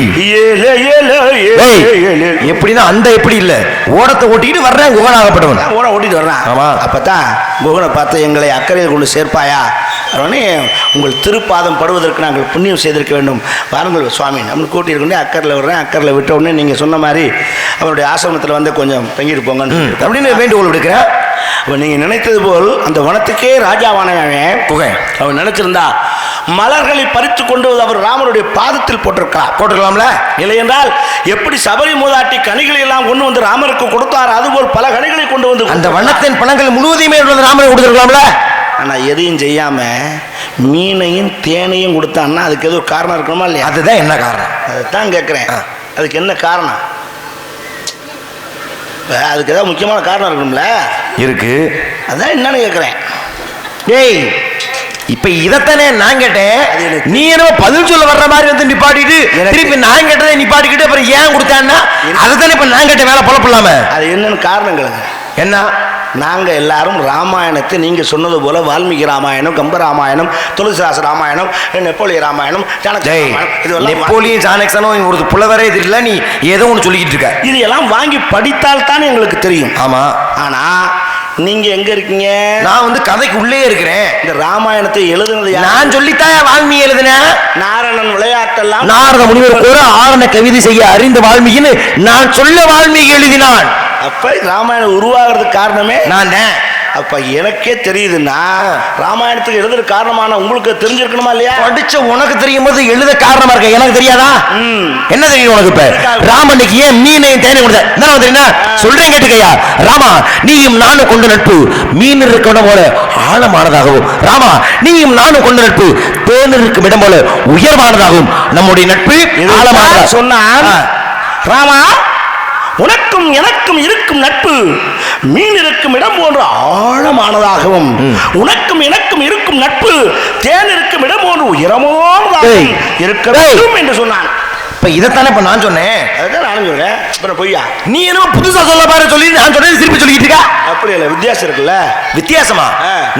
எப்படின்னா அந்த எப்படி இல்லை, ஓடத்தை ஓட்டிக்கிட்டு வர்றேன் குகனாகப்பட்டவன். ஓட்டிட்டு வர்றான். ஆமாம். அப்போ தான் குகனை பார்த்து எங்களை அக்கறையில் கொண்டு சேர்ப்பாயா, உடனே உங்கள் திருப்பாதம் படுவதற்கு நாங்கள் புண்ணியம் செய்திருக்க வேண்டும், வாருங்கள் சுவாமி நம்மளுக்கு கூட்டியிருக்கோண்டே அக்கறையில் வர்றேன். அக்கறையில் விட்ட உடனே நீங்கள் சொன்ன மாதிரி அவருடைய ஆசிரமத்தில் வந்து கொஞ்சம் தங்கிட்டு போங்கன்னு அப்படின்னு வேண்டுகோள் விடுக்கிறேன். அப்போ நீங்கள் நினைத்தது போல் அந்த வனத்துக்கே ராஜாவானவன் குகன் அவன் நினைச்சிருந்தா மலர்களை பறித்து கொண்டு அவர் ராமருடைய பாதத்தில் போட்டிருக்கலாம்ல. இல்லை என்றால் எப்படி சபரி மூதாட்டி கனிகளை எல்லாம் கொண்டு வந்து ராமருக்கு கொடுத்தார், அதுபோல் பல கனிகளை கொண்டு வந்து அந்த வனத்தின் பழங்கள் முழுவதையுமே ராமருக்கு கொடுத்துருக்கலாம்ல. ஆனால் எதையும் செய்யாம மீனையும் தேனையும் கொடுத்தான்னா அதுக்கு ஏதோ காரணம் இருக்கணுமா இல்லையா? அதுதான் என்ன காரணம்? அதைத்தான் கேட்குறேன். அதுக்கு என்ன காரணம்? அதுக்கு ஏதாவது முக்கியமான காரணம் இருக்கணும்ல. இருக்கு. அதான் என்னன்னு கேட்குறேன். டேய், இப்ப இதத்தானே நான் கேட்டேன். நீ என்ன பதில் சொல்ல வர்ற மாதிரி வந்து நிப்பாட்டிட்டு திருப்பி நான் கேட்டதை நிப்பாட்டிக்கிட்டு அப்புறம் ஏன் கொடுத்தான்னா அதைத்தானே இப்ப நான் கேட்ட வேலை புலப்படலாம. அது என்னன்னு காரணங்களுங்க என்ன? நாங்கள் எல்லாரும் ராமாயணத்தை நீங்கள் சொன்னது போல வால்மீகி ராமாயணம், கம்ப ராமாயணம், துளசிதாச ராமாயணம், நெப்போலியன் ராமாயணம், நெப்போலியன் ஜானகிசனும் ஒரு புலவரே தெரியல, நீ ஏதோ ஒன்று சொல்லிக்கிட்டு இருக்க. இது எல்லாம் வாங்கி படித்தால் தான் எங்களுக்கு தெரியும். ஆமா. ஆனா நீங்க எங்க இருக்கீங்க? நான் வந்து கதைக்கு உள்ளே இருக்கிறேன். இந்த ராமாயணத்தை எழுதுனது நான் சொல்லித்தான் வால்மீகி எழுதினேன். நாரணன் விளையாட்டெல்லாம் நாரத முனிவர் கூட ஆரண கவிதை செய்ய அறிந்த வால்மீகின்னு நான் சொல்ல வால்மீகி எழுதினான். அப்ப ராமாயணம் உருவாகிறதுக்கு காரணமே நான் தான். அப்ப எனக்கே தெரியுதுன்னா ராமாயணத்துக்கு எழுதுற காரணமான உங்களுக்கு தெரிஞ்சிருக்கணுமா இல்லையா? படிச்ச உனக்கு தெரியும் போது எழுத காரணமா இருக்க எனக்கு தெரியாதா? என்ன தெரியும் உனக்கு? இப்ப ராமனுக்கு ஏன் மீனையும் தேனை கொடுத்த சொல்றேன் கேட்டுக்கையா. ராமா, நீயும் நானும் கொண்ட நட்பு மீன் இருக்க இடம் போல ஆழமானதாகவும், ராமா நீயும் நானும் கொண்ட நட்பு தேன் இருக்கும் இடம் போல உயர்வானதாகவும் நம்முடைய நட்பு ஆழமானதா சொன்னான். ராமா, உனக்கும் எனக்கும் இருக்கும் நட்பு மீன் இருக்கும் இடம் போன்ற ஆழமானதாகவும், உனக்கும் எனக்கும் இருக்கும் நட்பு தேன் இருக்கும் இடம் போன்று உயரமானதாகவும் இருக்க வேண்டும் என்று சொன்னான். இப்ப இதைத்தானே இப்ப நான் சொன்னேன். அதுதான் நானும் சொல்றேன். அப்புறம் பொய்யா? நீ என்ன புதுசா சொல்ல பாரு சொல்லி நான் சொன்னது திருப்பி சொல்லிட்டு இருக்கா? அப்படி இல்லை, வித்தியாசம் இருக்குல்ல. வித்தியாசமா?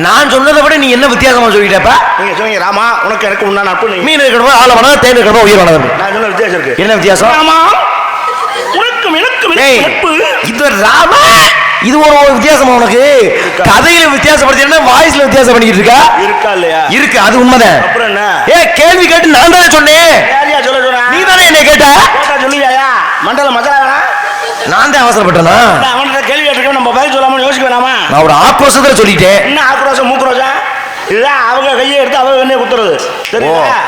நான் சொன்னதை விட நீ என்ன வித்தியாசமா சொல்லிட்டப்ப? நீங்க சொன்னீங்க ராமா உனக்கு எனக்கு உண்டான நட்பு மீன் இருக்கணும் ஆழமானதா தேன் இருக்கணும் உயர்வானது. நான் சொன்ன வித்தியாசம் இருக்கு. என்ன வித்தியாசம்? ராமா உனக்கும் எனக்கும் நட்பு. இது ராமா, இது ஒரு வித்தியாசமா உனக்கு? கதையில வித்தியாசப்படுத்தி வாய்ஸ்ல வித்தியாசம் பண்ணிட்டு இருக்கா? இருக்கா இல்லையா? இருக்கு, அது உண்மைதான். அப்புறம் என்ன? கேள்வி கேட்டு நான் தானே சொன்னேன். நீ தானே என்ன கேட்டா? சொல்லியா மண்டல மசாலா? நான் தான் அவசரப்பட்டேனா? அவன்கிட்ட கேள்வி கேட்டு நம்ம பதில் சொல்லாம யோசிக்க வேணாமா? நான் ஒரு ஆக்ரோஷத்துல சொல்லிட்டேன். என்ன ஆக்ரோஷம் மூக்ரோஷம்? இதுதான் அவங்க கையை எடுத்து அவங்க வெண்ணையை குத்துறது.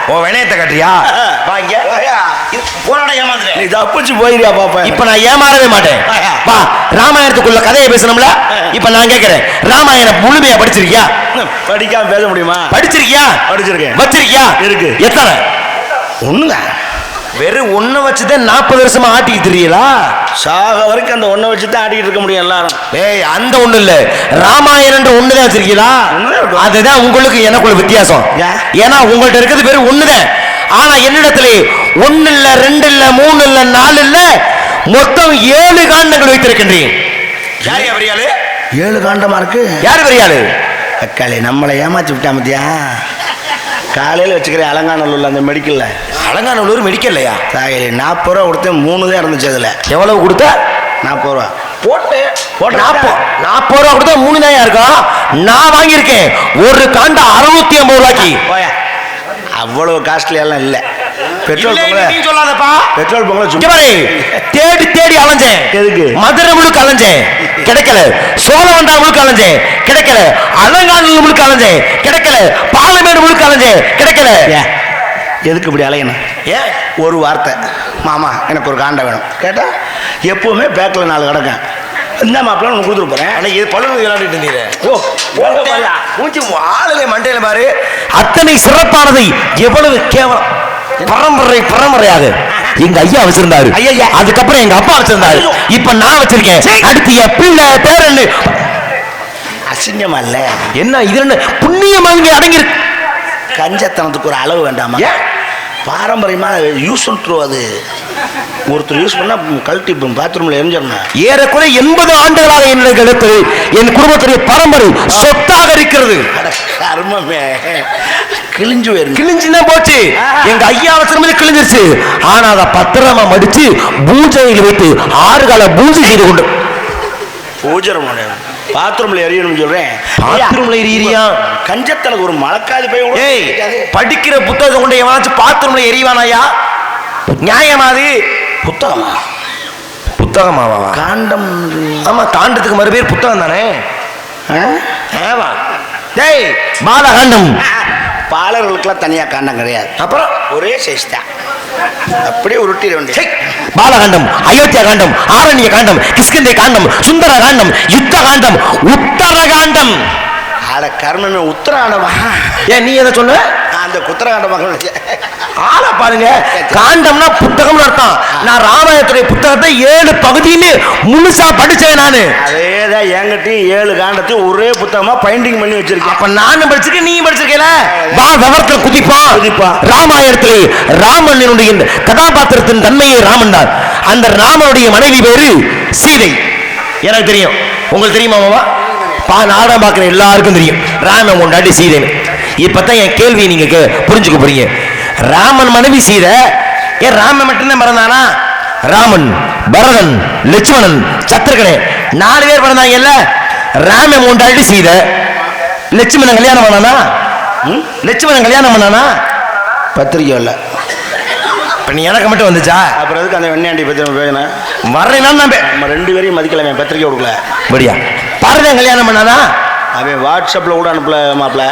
ஓ வெணையத்தை கட்டுறியா? வாங்க போராட ஏமாந்துறேன். நீ தப்பிச்சு போயிரியா பாப்பா? இப்ப நான் ஏமாறவே மாட்டேன். வா, ராமாயணத்துக்குள்ள கதையை பேசணும்ல. இப்ப நான் கேட்கிறேன், ராமாயணம் முழுமையா படிச்சிருக்கியா? படிக்காம பேச முடியுமா? படிச்சிருக்கியா? படிச்சிருக்கேன். வச்சிருக்கியா? இருக்கு. எத்தனை? ஒண்ணுதான். வெறும் ஒன்ன வச்சுதான் 40 வருஷமா ஆட்டிக்கிட்டு தெரியலா? சாக வரைக்கும் அந்த ஒன்ன வச்சுதான் ஆட்டிக்கிட்டு இருக்க முடியும் எல்லாரும். ஏய், அந்த ஒண்ணு இல்ல, ராமாயணம் ஒண்ணுதான் வச்சிருக்கீங்களா? அதுதான் உங்களுக்கு எனக்குள்ள வித்தியாசம். ஏன்னா உங்கள்ட்ட இருக்கிறது வெறும் ஒண்ணுதான். ஆனா என்னிடத்துல 1 இல்ல 2 இல்ல 3 இல்ல 4 இல்ல மொத்தம் 7 காண்டங்கள் வைத்திருக்கின்றேன். யார் பெரியாளு? 7 காண்டமா இருக்கு. யார் பெரியாளு? அக்காளே, நம்மளை ஏமாத்தி விட்டா மத்தியா. காலையில் வச்சுக்கிறேன் அலங்காநல்லூர்ல அந்த மெடிக்கல்ல. அலங்காநல்லூர் மெடிக்கல்லையா? சாகலே 40 ரூபா கொடுத்தேன், 3 தான் இருந்துச்சு. அதில் எவ்வளவு கொடுத்த? 40 ரூபா போட்டு 40 ரூபா கொடுத்தா 3 தான் இருக்கும். நான் வாங்கியிருக்கேன் ஒரு காண்டா 650 ரூபாய்க்கு. அவ்வளவு காஸ்ட்லி எல்லாம் இல்லை. பெட்ரோல் சொல்லாதப்பா. பெட்ரோல் பொங்கல தேடி தேடி அலைஞ்சேன். எதுக்கு? மதுரை முழுக்க அலைஞ்சேன், கிடைக்கல. சோழவண்டா முழுக்க அலைஞ்சேன், கிடைக்கல. அலங்காநல்லூர் முழுக்க அலைஞ்சேன், கிடைக்கல. பாலமேடு முழுக்க அலைஞ்சேன், கிடைக்கல. எதுக்கு இப்படி அலையணும்? ஏன்? ஒரு வார்த்தை, மாமா எனக்கு ஒரு காண்டை வேணும் கேட்டா எப்பவுமே பேக்கில் 4 கிடக்கேன். இந்த மாப்பிள்ள உனக்கு கொடுத்துட்டு போறேன். அன்னைக்கு பழுவு விளையாடிட்டு இருந்தீங்க. ஆளுங்க மண்டையில பாரு. அத்தனை சிறப்பானதை எவ்வளவு கேவலம். பரம்பரையாக எங்க ஐயா வச்சிருந்தாரு. ஐயா. அதுக்கப்புறம் எங்க அப்பா வச்சிருந்தாரு. இப்ப நான் வச்சிருக்கேன். அடுத்து என் பிள்ளை பேரன்னு. அசிங்கமா இல்ல? என்ன இது என்ன புண்ணியமா இங்க அடங்கி இருக்கு? கஞ்சத்தனத்துக்கு ஒரு அளவு வேண்டாமா? பாரம்பரியமா யூஸ் த்ரூ. அது ஒருத்தர் யூஸ் பண்ணா கழட்டி பாத்ரூம்ல எரிஞ்சிடணும். ஏறக்குறை 80 ஆண்டுகளாக என்னுடைய இடத்தில் என் குடும்பத்துடைய பரம்பரை சொத்தாக இருக்கிறது. கர்மமே கிழிஞ்சு போயிருக்கு. கிழிஞ்சுன்னா போச்சு. எங்க ஐயா வச்சிருந்தது கிழிஞ்சிருச்சு. ஆனா அதை பத்திரமா மடிச்சு பூஜையில் வைத்து 6 கால பூஜை செய்து கொண்டு பூஜை பாத்ரூம்ல எரியணும்னு சொல்றேன். பாத்ரூம்ல எரியா கஞ்சத்தனக்கு ஒரு மழக்காது போய். ஏய், படிக்கிற புத்தகம் கொண்டு எவனாச்சும் பாத்ரூம்ல எரிவானாயா? நியாயமாது? புத்தகமா? புத்தகமாவா? காண்டம். ஆமா, காண்டத்துக்கு மறு பேர் புத்தகம் தானே. டேய், பாலகாண்டம். பாலர்களுக்கெல்லாம் தனியா காண்டம் கிடையாது. அப்புறம் ஒரே சைஸ் தான். அப்படியே உருட்டிட வேண்டிய. பாலகாண்டம், அயோத்தியா காண்டம், ஆரண்ய காண்டம், கிஷ்கிந்தை காண்டம், சுந்தர காண்டம், யுத்த காண்டம், உத்தர காண்டம். அட கர்மமே, உத்தராண்டமா? ஏன் நீ எதை சொன்ன? அந்த குத்தரகாண்டமாக ஆளை பாருங்க. காண்டம்னா புத்தகம்னு அர்த்தம். நான் ராமாயணத்துடைய புத்தகத்தை 7 பகுதின்னு முழுசா படிச்சேன் நானு. அதேதான் என்கிட்டயும் 7 காண்டத்தையும் ஒரே புத்தகமா பைண்டிங் பண்ணி வச்சிருக்கேன். அப்ப நானும் படிச்சிருக்கேன், நீயும் படிச்சிருக்கேல. வா விவரத்துல குதிப்பா. ராமாயணத்திலே ராமனுடைய கதாபாத்திரத்தின் தன்மையை ராமன் தான். அந்த ராமனுடைய மனைவி பேரு சீதை. எனக்கு தெரியும், உங்களுக்கு தெரியுமா மாமா? நாடகம் பார்க்கிற எல்லாருக்கும் தெரியும் ராமன் கொண்டாடி சீதைன்னு. இப்பதான் என் கேள்வியை நீங்க புரிஞ்சுக்க போறீங்க. ராமன் மனைவி சீதை. ஏன் ராமன் மட்டும்தான் பிறந்தானா? ராமன், பரதன், லட்சுமணன், சத்ருகனன் 4 பேர் பிறந்தாங்கல்ல. ராமன் கொண்டாடி சீதை. லட்சுமணன் கல்யாணம் பண்ணானா? லட்சுமணன் கல்யாணம் பண்ணானா? பத்திரிக்கை இல்ல. இப்ப நீ எனக்கு மட்டும் வந்துச்சா? அப்புறம் எதுக்கு அந்த வெண்ணையாண்டி பத்திரிக்கை பேசினேன்? வர்றேன்னா நம்ம 2 பேரையும் மதிக்கலாமே, பத்திரிக்கை கொடுக்கல. படியா பரதன் கல்யாணம் பண்ணானா? அவன் வாட்ஸ்அப்ல கூட அனுப்பல மாப்பிள்ள.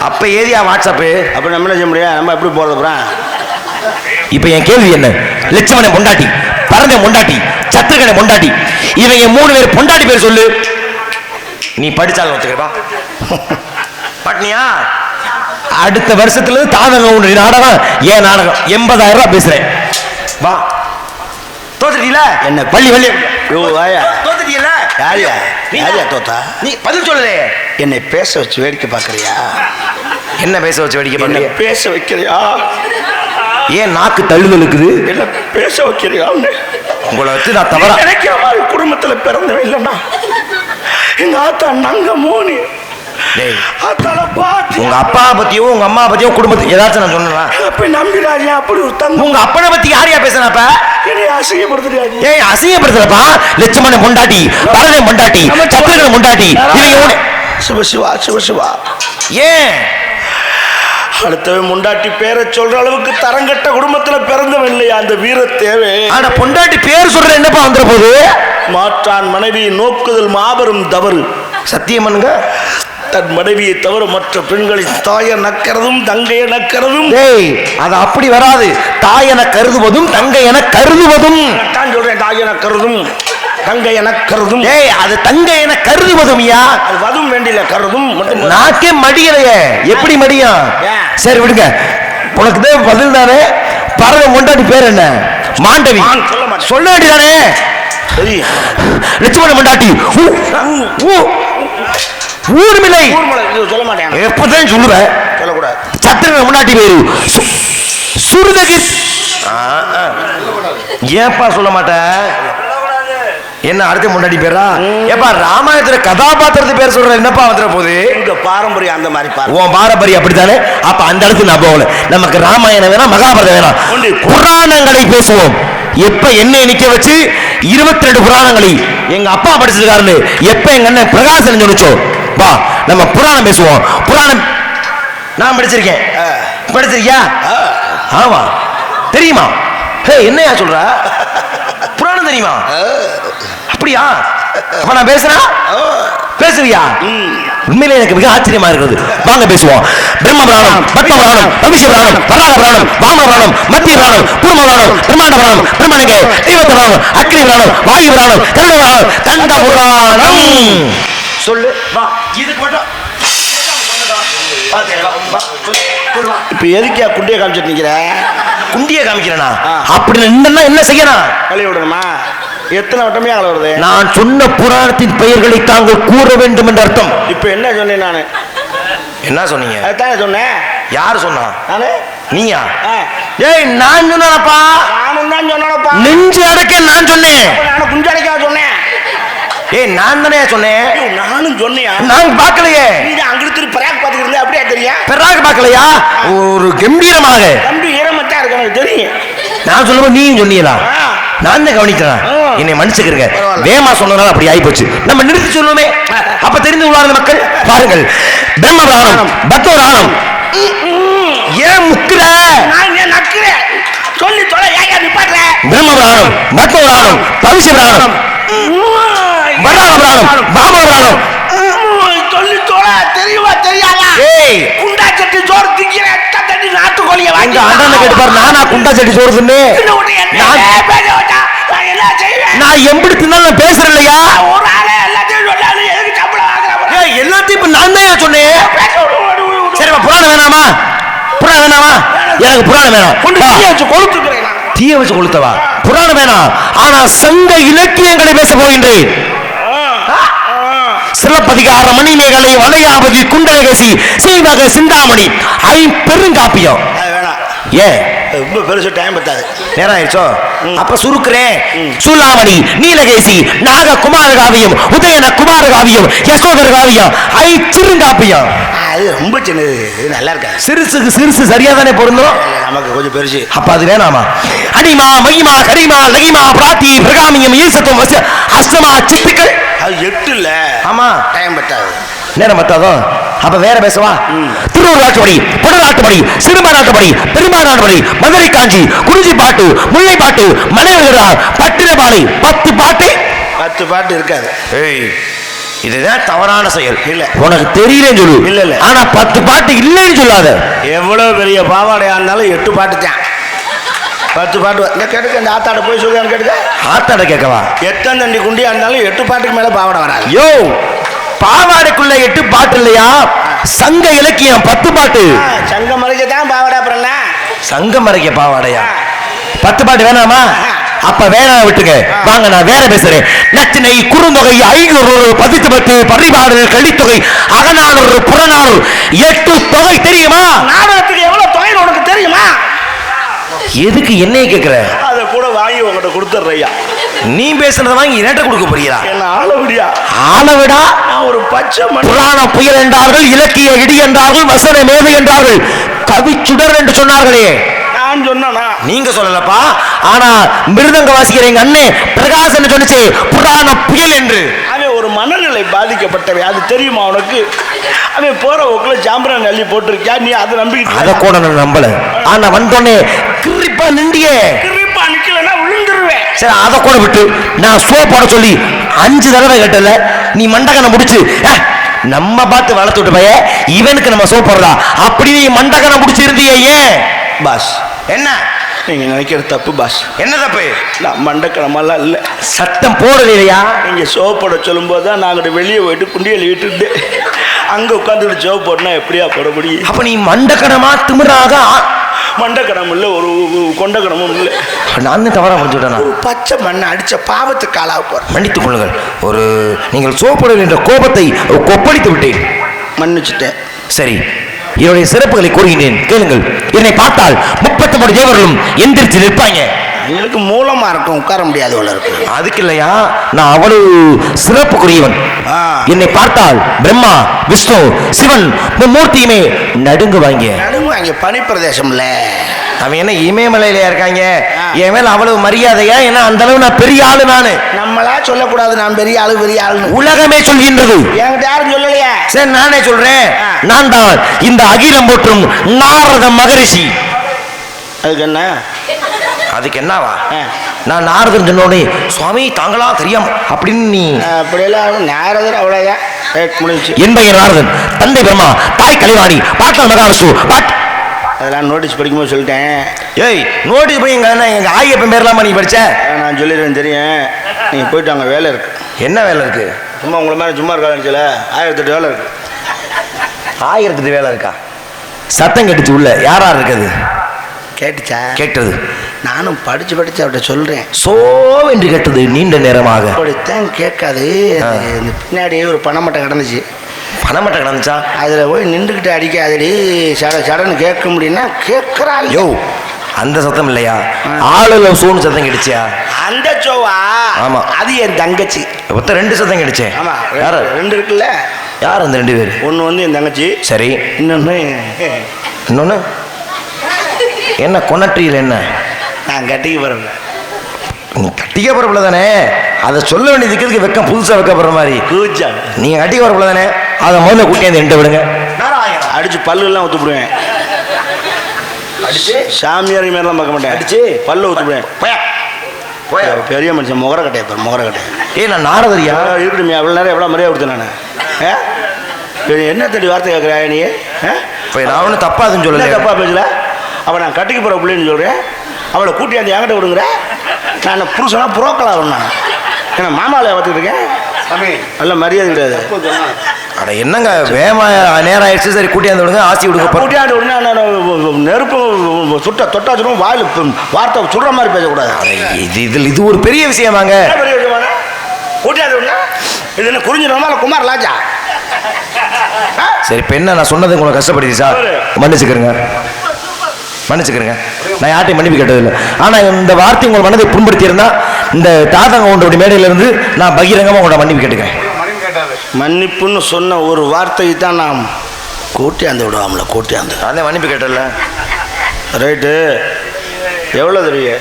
அப்ப ஏதியா வாட்ஸ்அப்? அப்ப நம்ம என்ன செய்ய முடியும்? நம்ம எப்படி போறது அப்புறம்? இப்ப என் கேள்வி என்ன? லட்சுமணன் பொண்டாட்டி, பரதன் பொண்டாட்டி, சத்ருகனை பொண்டாட்டி, இவங்க 3 பேர் பொண்டாட்டி பேர் சொல்லு. நீ படிச்சாலும் ஒத்துக்கிறப்பா. பட்னியா? அடுத்த வருஷத்துல தாதகம் நாடகம், ஏன் நாடகம் 80,000 ரூபாய் பேசுறேன். வா. தோத்துட்டீல? என்ன வள்ளி வள்ளி தோத்துட்டீல? யாரியா யாரியா தோத்தா? நீ பதில் சொல்லலே. என்னை பேச வச்சு வேடிக்கை பார்க்கறியா? என்ன பேச வச்சு வேடிக்கை பார்க்கறியா? பேச வைக்கிறியா? ஏன் நாக்கு தள்ளுதல் இருக்குது? என்ன பேச வைக்கிறியா? உங்களை வச்சு நான் தவறா நினைக்கிற மாதிரி குடும்பத்துல பிறந்தவன் இல்லைன்னா. எங்க ஆத்தா நங்க மோனி. உங்க அப்பா பத்தியும் உங்க அம்மா பத்தியும் குடும்பத்துக்கு ஏதாச்சும் நான் சொன்னேன். அப்ப நம்பிடாங்க. அப்படி ஒரு தங்க. உங்க அப்பனை பத்தி யாரையா பேசுனப்ப? அசிங்கப்படுத்துறியா? ஏய், அசிங்கப்படுத்துறப்பா. லட்சுமணன் பொண்டாட்டி, பரதன் பொண்டாட்டி, சத்ருகன் பொண்டாட்டி, இவங்க சிவசிவா சிவசிவா. ஏன் அடுத்தவன் முண்டாட்டி பேரை சொல்ற அளவுக்கு தரங்கட்ட குடும்பத்துல பிறந்தவன் இல்லையா அந்த வீர தேவை? ஆனா பொண்டாட்டி பேர் சொல்ற என்னப்பா வந்துற போது? மாற்றான் மனைவியை நோக்குதல் மாபெரும் தவறு. சத்தியம் பண்ணுங்க. தன் மனைவியை தவிர மற்ற பெண்களின் தாய நக்கிறதும் தங்கைய நக்கிறதும். அது அப்படி வராது. தாயென கருதுவதும் தங்கை என கருதுவதும். சொல்றேன், தாயென கருதும் தங்கை என கருதும். அது தங்கை என கருதுவதும். அது வதும் வேண்டியில கருதும். நாக்கே மடியலையே. எப்படி மடியும்? சரி விடுங்க, உனக்கு பதில் தானே. பரத பொண்டாட்டி பேர் என்ன? மாண்டவி. சொல்ல வேண்டியதானே? லட்சுமணன் பொண்டாட்டி ஊர்மிலை. சொல்ல மாட்டேன். எப்பதான் சொல்லுவேன். சொல்லக்கூடாது. சத்திரன் முன்னாடி பேரு சுருதகி. ஏப்பா சொல்ல மாட்டேன்? என்ன அடுத்த முன்னாடி பேரா? ஏப்பா ராமாயணத்துல கதாபாத்திரத்து பேர் சொல்ற என்னப்பா வந்துற போது? உங்க பாரம்பரியம் அந்த மாதிரி பாரு. உன் பாரம்பரியம் அப்படித்தானே. அப்ப அந்த இடத்துக்கு நான் போகல. நமக்கு ராமாயணம் வேணாம், மகாபாரதம் வேணாம், புராணங்களை பேசுவோம். எப்ப என்ன நிக்க வச்சு 22 புராணங்களை எங்க அப்பா படிச்சிருக்காருன்னு எப்ப எங்க அண்ணன் பிரகாசன் சொல்லிச்சோ, வா நம்ம புராணம் பேசுவோம். புராணம் நான் படிச்சிருக்கேன். படிச்சிருக்கியா? ஆமா. தெரியுமா? என்னையா சொல்ற? புராணம் தெரியுமா? அப்படியா? அப்ப நான் பேசுறேன். பேசுவியா? உண்மையிலே எனக்கு மிக ஆச்சரியமா இருக்கிறது. வாங்க பேசுவோம். பிரம்ம புராணம், பத்ம புராணம், பவிஷ்ய புராணம், பராக புராணம், வாமன புராணம், மத்திய புராணம், கூர்ம புராணம், பிரம்மாண்ட புராணம், பிரம்மணிகை, தெய்வத்த புராணம், அக்னி புராணம், வாயு புராணம், கருட புராணம், கண்ட புராணம். சொல்லு. வா, இதுக்கு மட்டும் இப்ப எதுக்கே குண்டிய காமிச்சிட்டு நிக்கிற? குண்டிய காமிக்கிறேனா அப்படி நின்னா என்ன செய்யணும்? கழுவி விடணுமா? எத்தனை வட்டமே அவ்வளோ வருது? நான் சொன்ன புராணத்தின் பெயர்களை தாங்கள் கூற வேண்டும் என்று அர்த்தம். இப்போ என்ன சொன்னேன் நான்? என்ன சொன்னீங்க? அதுதான் சொன்னேன். யாரு சொன்னா? நானு. நீயா? ஏய் நான் சொன்னப்பா. நானும் தான் சொன்னப்பா. நெஞ்சு அடைக்க நான் சொன்னேன். நானும் குஞ்சு அடைக்க சொன்னேன். ஏய் நான் தானே சொன்னேன். நானும் சொன்னியா? நான் பார்க்கலையே. நீங்க அங்கிட்டு திரு பராக் பார்த்துக்கிட்டு அப்படியே தெரியும். பெறாக பார்க்கலையா? ஒரு கம்பீரமாக கம்பீரமத்தான் இருக்கு எனக்கு தெரியும். நான் சொல்லும்போது நீயும் சொன்னீங்களா? நான் தான் கவனிக்கிறேன். என்னை மன்னிச்சுக்கிறேங்க. வேமா சொன்னதால அப்படி ஆகி போச்சு. நம்ம நிறுத்தி சொல்லுமே, அப்ப தெரிந்து கொள்வார்கள் மக்கள். பாருங்கள், பிரம்மபுராணம் பத்மபுராணம். ஏன் முக்கிற? நான் ஏன் நக்கிறேன்? சொல்லி தொலை ஏன் நிப்பாட்ற? பிரம்மபுராணம் பத்மபுராணம் பவிஷ்யபுராணம் வராகபுராணம் பாமபுராணம். சொல்லி தொலை தெரியுமா தெரியாதா? ஏய் குண்டா சட்டி சோறு திங்கிற தட்டி நாட்டுக்கோழியை வாங்கி எங்க அண்ணனை கேட்டு பாரு. நானா குண்டா சட்டி சோறு தின்னு? நான் எப்படி தின்னாலும் பேசுறேன் இல்லையா? ஒரு ஆளே எல்லாத்தையும் சொல்லாது எதுக்கு சம்பளம் வாங்குற? எல்லாத்தையும் இப்ப நான் தான் சொன்னேன். சரி புராணம் வேணாமா? புராணம் வேணாமா? எனக்கு புராணம் வேணாம். தீய வச்சு கொளுத்தவா? புராணம் வேணாம். ஆனா சங்க இலக்கியங்களை பேச போகின்றேன். சிலப்பதிகார மணிமேகலை வளையாபதி குண்டலகேசி சீவக சிந்தாமணி பெருங்காப்பியம். ஏன் ரொம்ப பெருசு டைம் பத்தாது. நேரம் ஆயிடுச்சோ? அப்ப சுருக்குறேன். சூலாமணி நீலகேசி நாக குமார காவியம் உதயன குமார காவியம் யசோதர காவியம் சிறுங்காப்பியம். அது ரொம்ப சின்னது, நல்லா இருக்கா? சிறுசுக்கு சிறுசு சரியா தானே பொருந்தும்? நமக்கு கொஞ்சம் பெருசு. அப்ப அது வேணாமா? அடிமா மகிமா கரிமா லகிமா பிராத்தி பிரகாமியம் ஈசத்துவம் அஷ்டமா சித்துக்கள். அது 8 இல்ல. ஆமா டைம் பத்தாது. நேரம் பத்தாதோ? அப்ப வேற பேசவா? திருவூர் நாட்டுப்படி புடநாட்டுப்படி சிறுமா நாட்டுப்படி பெருமா நாட்டுப்படி மதுரை காஞ்சி குறிஞ்சி பாட்டு முல்லை பாட்டு மலையழகர் பட்டினப்பாலை 10 பாட்டு. 10 பாட்டு இருக்காது. ஏய் இதுதான் தவறான செயல். இல்ல உனக்கு தெரியலன்னு சொல்லு. இல்ல இல்ல ஆனா 10 பாட்டு இல்லைன்னு சொல்லாத. எவ்வளவு பெரிய பாவாடையா இருந்தாலும் 8 பாட்டு தான். 10 பாட்டு கேட்டுக்க. இந்த ஆத்தாட போய் சொல்லுங்க கேட்டுக்க. ஆத்தாட கேட்கவா? எத்தனை தண்டி குண்டியா இருந்தாலும் 8 பாட்டுக்கு மேல பாவாடை வராது. யோ பாவாடைக்குள்ள 8 பாட்டு இல்லையா? சங்க இலக்கியம் 10 பாட்டு. சங்க மறைக்க தான் பாவாடை. அப்புறம் சங்க மறைக்க பாவாடையா? 10 பாட்டு வேணாமா? அப்ப வேணாம் விட்டுங்க. வாங்க நான் வேற பேசுறேன். நச்சினை குறுந்தொகை 500 பதித்துப்பட்டு பரிபாடல் கலித்தொகை அகநானூறு புறநானூறு 8 தொகை தெரியுமா? நாடகத்துக்கு எவ்வளவு தொகை உனக்கு தெரியுமா? எதுக்கு என்னைய கேட்கிற? அதை கூட வாங்கி உங்ககிட்ட கொடுத்துட்றையா. நீ பேசுறத வாங்கி என்கிட்ட கொடுக்க போறியா? என்ன ஆளவிடியா? ஆளவிடா? நான் ஒரு பச்சை புராண புயல் என்றார்கள், இலக்கிய இடி என்றார்கள், வசன மேதை என்றார்கள், கவி சுடர் என்று சொன்னார்களே. நான் சொன்னா நீங்க சொல்லலப்பா. ஆனா மிருதங்க வாசிக்கிற எங்க அண்ணே பிரகாசன் சொன்னிச்சு புராண புயல் என்று. அவன் ஒரு மனநிலை பாதிக்கப்பட்டவை. அது தெரியுமா உனக்கு? அவன் போற ஓக்குல ஜாம்பரான் அள்ளி போட்டிருக்கியா? நீ அதை நம்பிக்கிட்டு? அதை கூட நான் நம்பல. ஆனா வந்தோடனே கிரிப்பா நின்றியே. கிரிப்பா நிக்கலன்னா விழுந்துருவேன். சரி அதை கூட விட்டு நான் சோ போட சொல்லி 5 தடவை கேட்டல. நீ மண்டகனை முடிச்சு நம்ம பார்த்து வளர்த்து விட்டு பைய இவனுக்கு நம்ம சோ போடுறா அப்படி நீ மண்டகனை முடிச்சு இருந்தியே. ஏன் பாஸ்? என்ன நீங்க நினைக்கிற தப்பு பாஸ். என்ன தப்பு? நான் மண்டக்கிழமெல்லாம் இல்லை. சட்டம் போடலையா? நீங்க சோப்போட சொல்லும் போது தான் நாங்கள் வெளியே போயிட்டு குண்டியல் விட்டுட்டு அங்க உட்காந்துட்டு சோப் போடனா எப்படியா போட முடியும்? அப்ப நீ மண்டக்கணமா திமிராக? மண்டக்கணம் இல்லை, ஒரு கொண்டக்கணமும் இல்லை. நான் தவறா முடிச்சுட்டேன். ஒரு பச்சை மண்ணை அடிச்ச பாவத்துக்கு ஆளாக போறேன். மன்னித்துக் கொள்ளுங்கள். ஒரு நீங்கள் சோப்படல் என்ற கோபத்தை கொப்பளித்து விட்டேன். மன்னிச்சுட்டேன். சரி, என்னுடைய சிறப்புகளை கூறுகின்றேன் கேளுங்கள். என்னை பார்த்தால் 33 தேவர்களும் எந்திரிச்சு நிற்பாங்க. எங்களுக்கு மூலமா இருக்கும், உட்கார முடியாது போல இருக்கு. அதுக்கு இல்லையா, நான் அவ்வளவு சிறப்புக்குரியவன். என்னை பார்த்தால் பிரம்மா விஷ்ணு சிவன் மூர்த்தியுமே நடுங்குவாங்க. நடுங்குவாங்க. பனி பிரதேசம்ல அவன் என்ன இமயமலையில இருக்காங்க. என் மேல அவ்வளவு மரியாதையா? ஏன்னா அந்த அளவு நான் பெரிய ஆளு. நானு நம்மளா சொல்லக்கூடாது நான் பெரிய ஆளு பெரிய ஆளு. உலகமே சொல்கின்றது. என்கிட்ட யாரும் சொல்லலையே. சரி நானே சொல்றேன். நான் தான் இந்த அகிலம் போற்றும் நாரத மகரிஷி. அதுக்கு என்ன? அதுக்கு என்னவா? நான் நாரதன் சொன்னோடனே சுவாமி தாங்களா தெரியாம அப்படின்னு நீ அப்படியெல்லாம் நாரதர் அவ்வளவுதான் முடிஞ்சு. என் பெயர் நாரதன், தந்தை பிரம்மா, தாய் கலைவாணி, பாட்டாள் மகாவிஷ்ணு. அதெல்லாம் நோட்டீஸ் படிக்கும்போது சொல்லிட்டேன். ஏய் நோட்டீஸ் போய் எங்க ஆயப்பன் பேர்லாமா நீ படிச்ச? நான் சொல்லிடுவேன் தெரியும். நீங்க போயிட்டு அங்கே வேலை இருக்கு. என்ன வேலை இருக்கு? சும்மா உங்களை மாதிரி சும்மா இருக்காதுல 1008 வேலை இருக்கு. 1008 வேலை இருக்கா? சத்தம் கட்டுச்சு உள்ள. யாரா இருக்குது? கேட்டுச்சா? கேட்டது. நானும் படிச்சு அவர்கிட்ட சொல்றேன். சோ என்று கேட்டது நீண்ட நேரமாக. அப்படித்தான் கேட்காது. இந்த பின்னாடி ஒரு பனைமட்டை கிடந்துச்சு. பணமட்டை கிடந்துச்சா? அதில் போய் நின்றுக்கிட்டு அடிக்காதடி சடன்னு கேட்க முடியும்னா கேட்குறாள். யோ அந்த சத்தம் இல்லையா? ஆளுல சோனு சத்தம் கிடைச்சியா? அந்த சோவா? ஆமா, அது என் தங்கச்சி. மொத்தம் 2 சத்தம் கிடைச்சேன். ஆமா, யாரு? 2 இருக்குல்ல. யார் அந்த 2 பேர்? ஒன்று வந்து என் தங்கச்சி. சரி, இன்னொன்று என்ன கொனட்ரியில் என்ன? நான் கட்டிக்க போறேன். நீ கட்டிக்க போறப்பல தானே, அதை சொல்ல வேண்டியதுக்கு வெக்கம் புதுசாக வைக்க போற மாதிரி. கூச்சா நீங்க கட்டிக்க போறப்பல தானே, அதை முதல்ல கூட்டியாந்து என்கிட்ட விடுங்க. அடிச்சு பல்லுலாம் ஊத்துப்படுவேன். அடிச்சு சாமியாரி மாதிரிலாம் பார்க்க மாட்டேன். அடிச்சு பல்லு ஊத்துப்படுவேன். பெரிய மனுஷன் முகர கட்டையா முகர கட்டை. நான் நாரதரியா இருக்கணுமே. அவ்வளோ நேரம் எவ்வளோ மரியாதை கொடுத்தேன் நான். என்ன தடி வார்த்தை கேட்குறா நீ? நான் ஒன்றும் தப்பாதுன்னு சொல்லல. தப்பா பேசல. அவள் நான் கட்டிக்க போகிற பிள்ளைன்னு சொல்கிறேன். அவளை கூட்டி அந்த என்கிட்ட விடுங்கிற. நான் புருஷனா புரோக்கலா நான். ஏன்னா மாமாவில் பார்த்துக்கிட்டு இருக்கேன். நல்ல மரியாதை கிடையாது. அட என்னங்க வேமா நேரம் ஆயிடுச்சு. சரி கூட்டியாந்து விடுங்க, ஆசி விடுங்க. கூட்டியாந்து விடுங்க. நெருப்பு சுட்ட தொட்டா சொல்லுவோம். வாயில் வார்த்தை சுடுற மாதிரி பேசக்கூடாது. இது ஒரு பெரிய விஷயமாங்க. பெரிய விஷயமான கூட்டியாந்து விடுங்க. இது என்ன குறிஞ்சிடமா இல்லை குமார் லாஜா? சரி, இப்போ என்ன நான் சொன்னது உங்களை கஷ்டப்படுது சார், மன்னிச்சுக்கிறேங்க. நான் யார்ட்டையும் மன்னிப்பு கேட்டதில்லை. ஆனால் இந்த வார்த்தை உங்கள் மனதை புண்படுத்தியிருந்தா இந்த தாத்தங்க உங்களுடைய மேடையிலிருந்து நான் பகிரங்கமாக உங்களோட மன்னிப்பு கேட்டுக்கிறேன். மன்னிப்புன்னு சொன்ன ஒரு வார்த்தைக்கு தான் நான் கூட்டியாந்து விடுவாம்ல. கூட்டியாந்து அதே மன்னிப்பு கேட்டல. ரைட்டு. எவ்வளோ தெரியுங்க?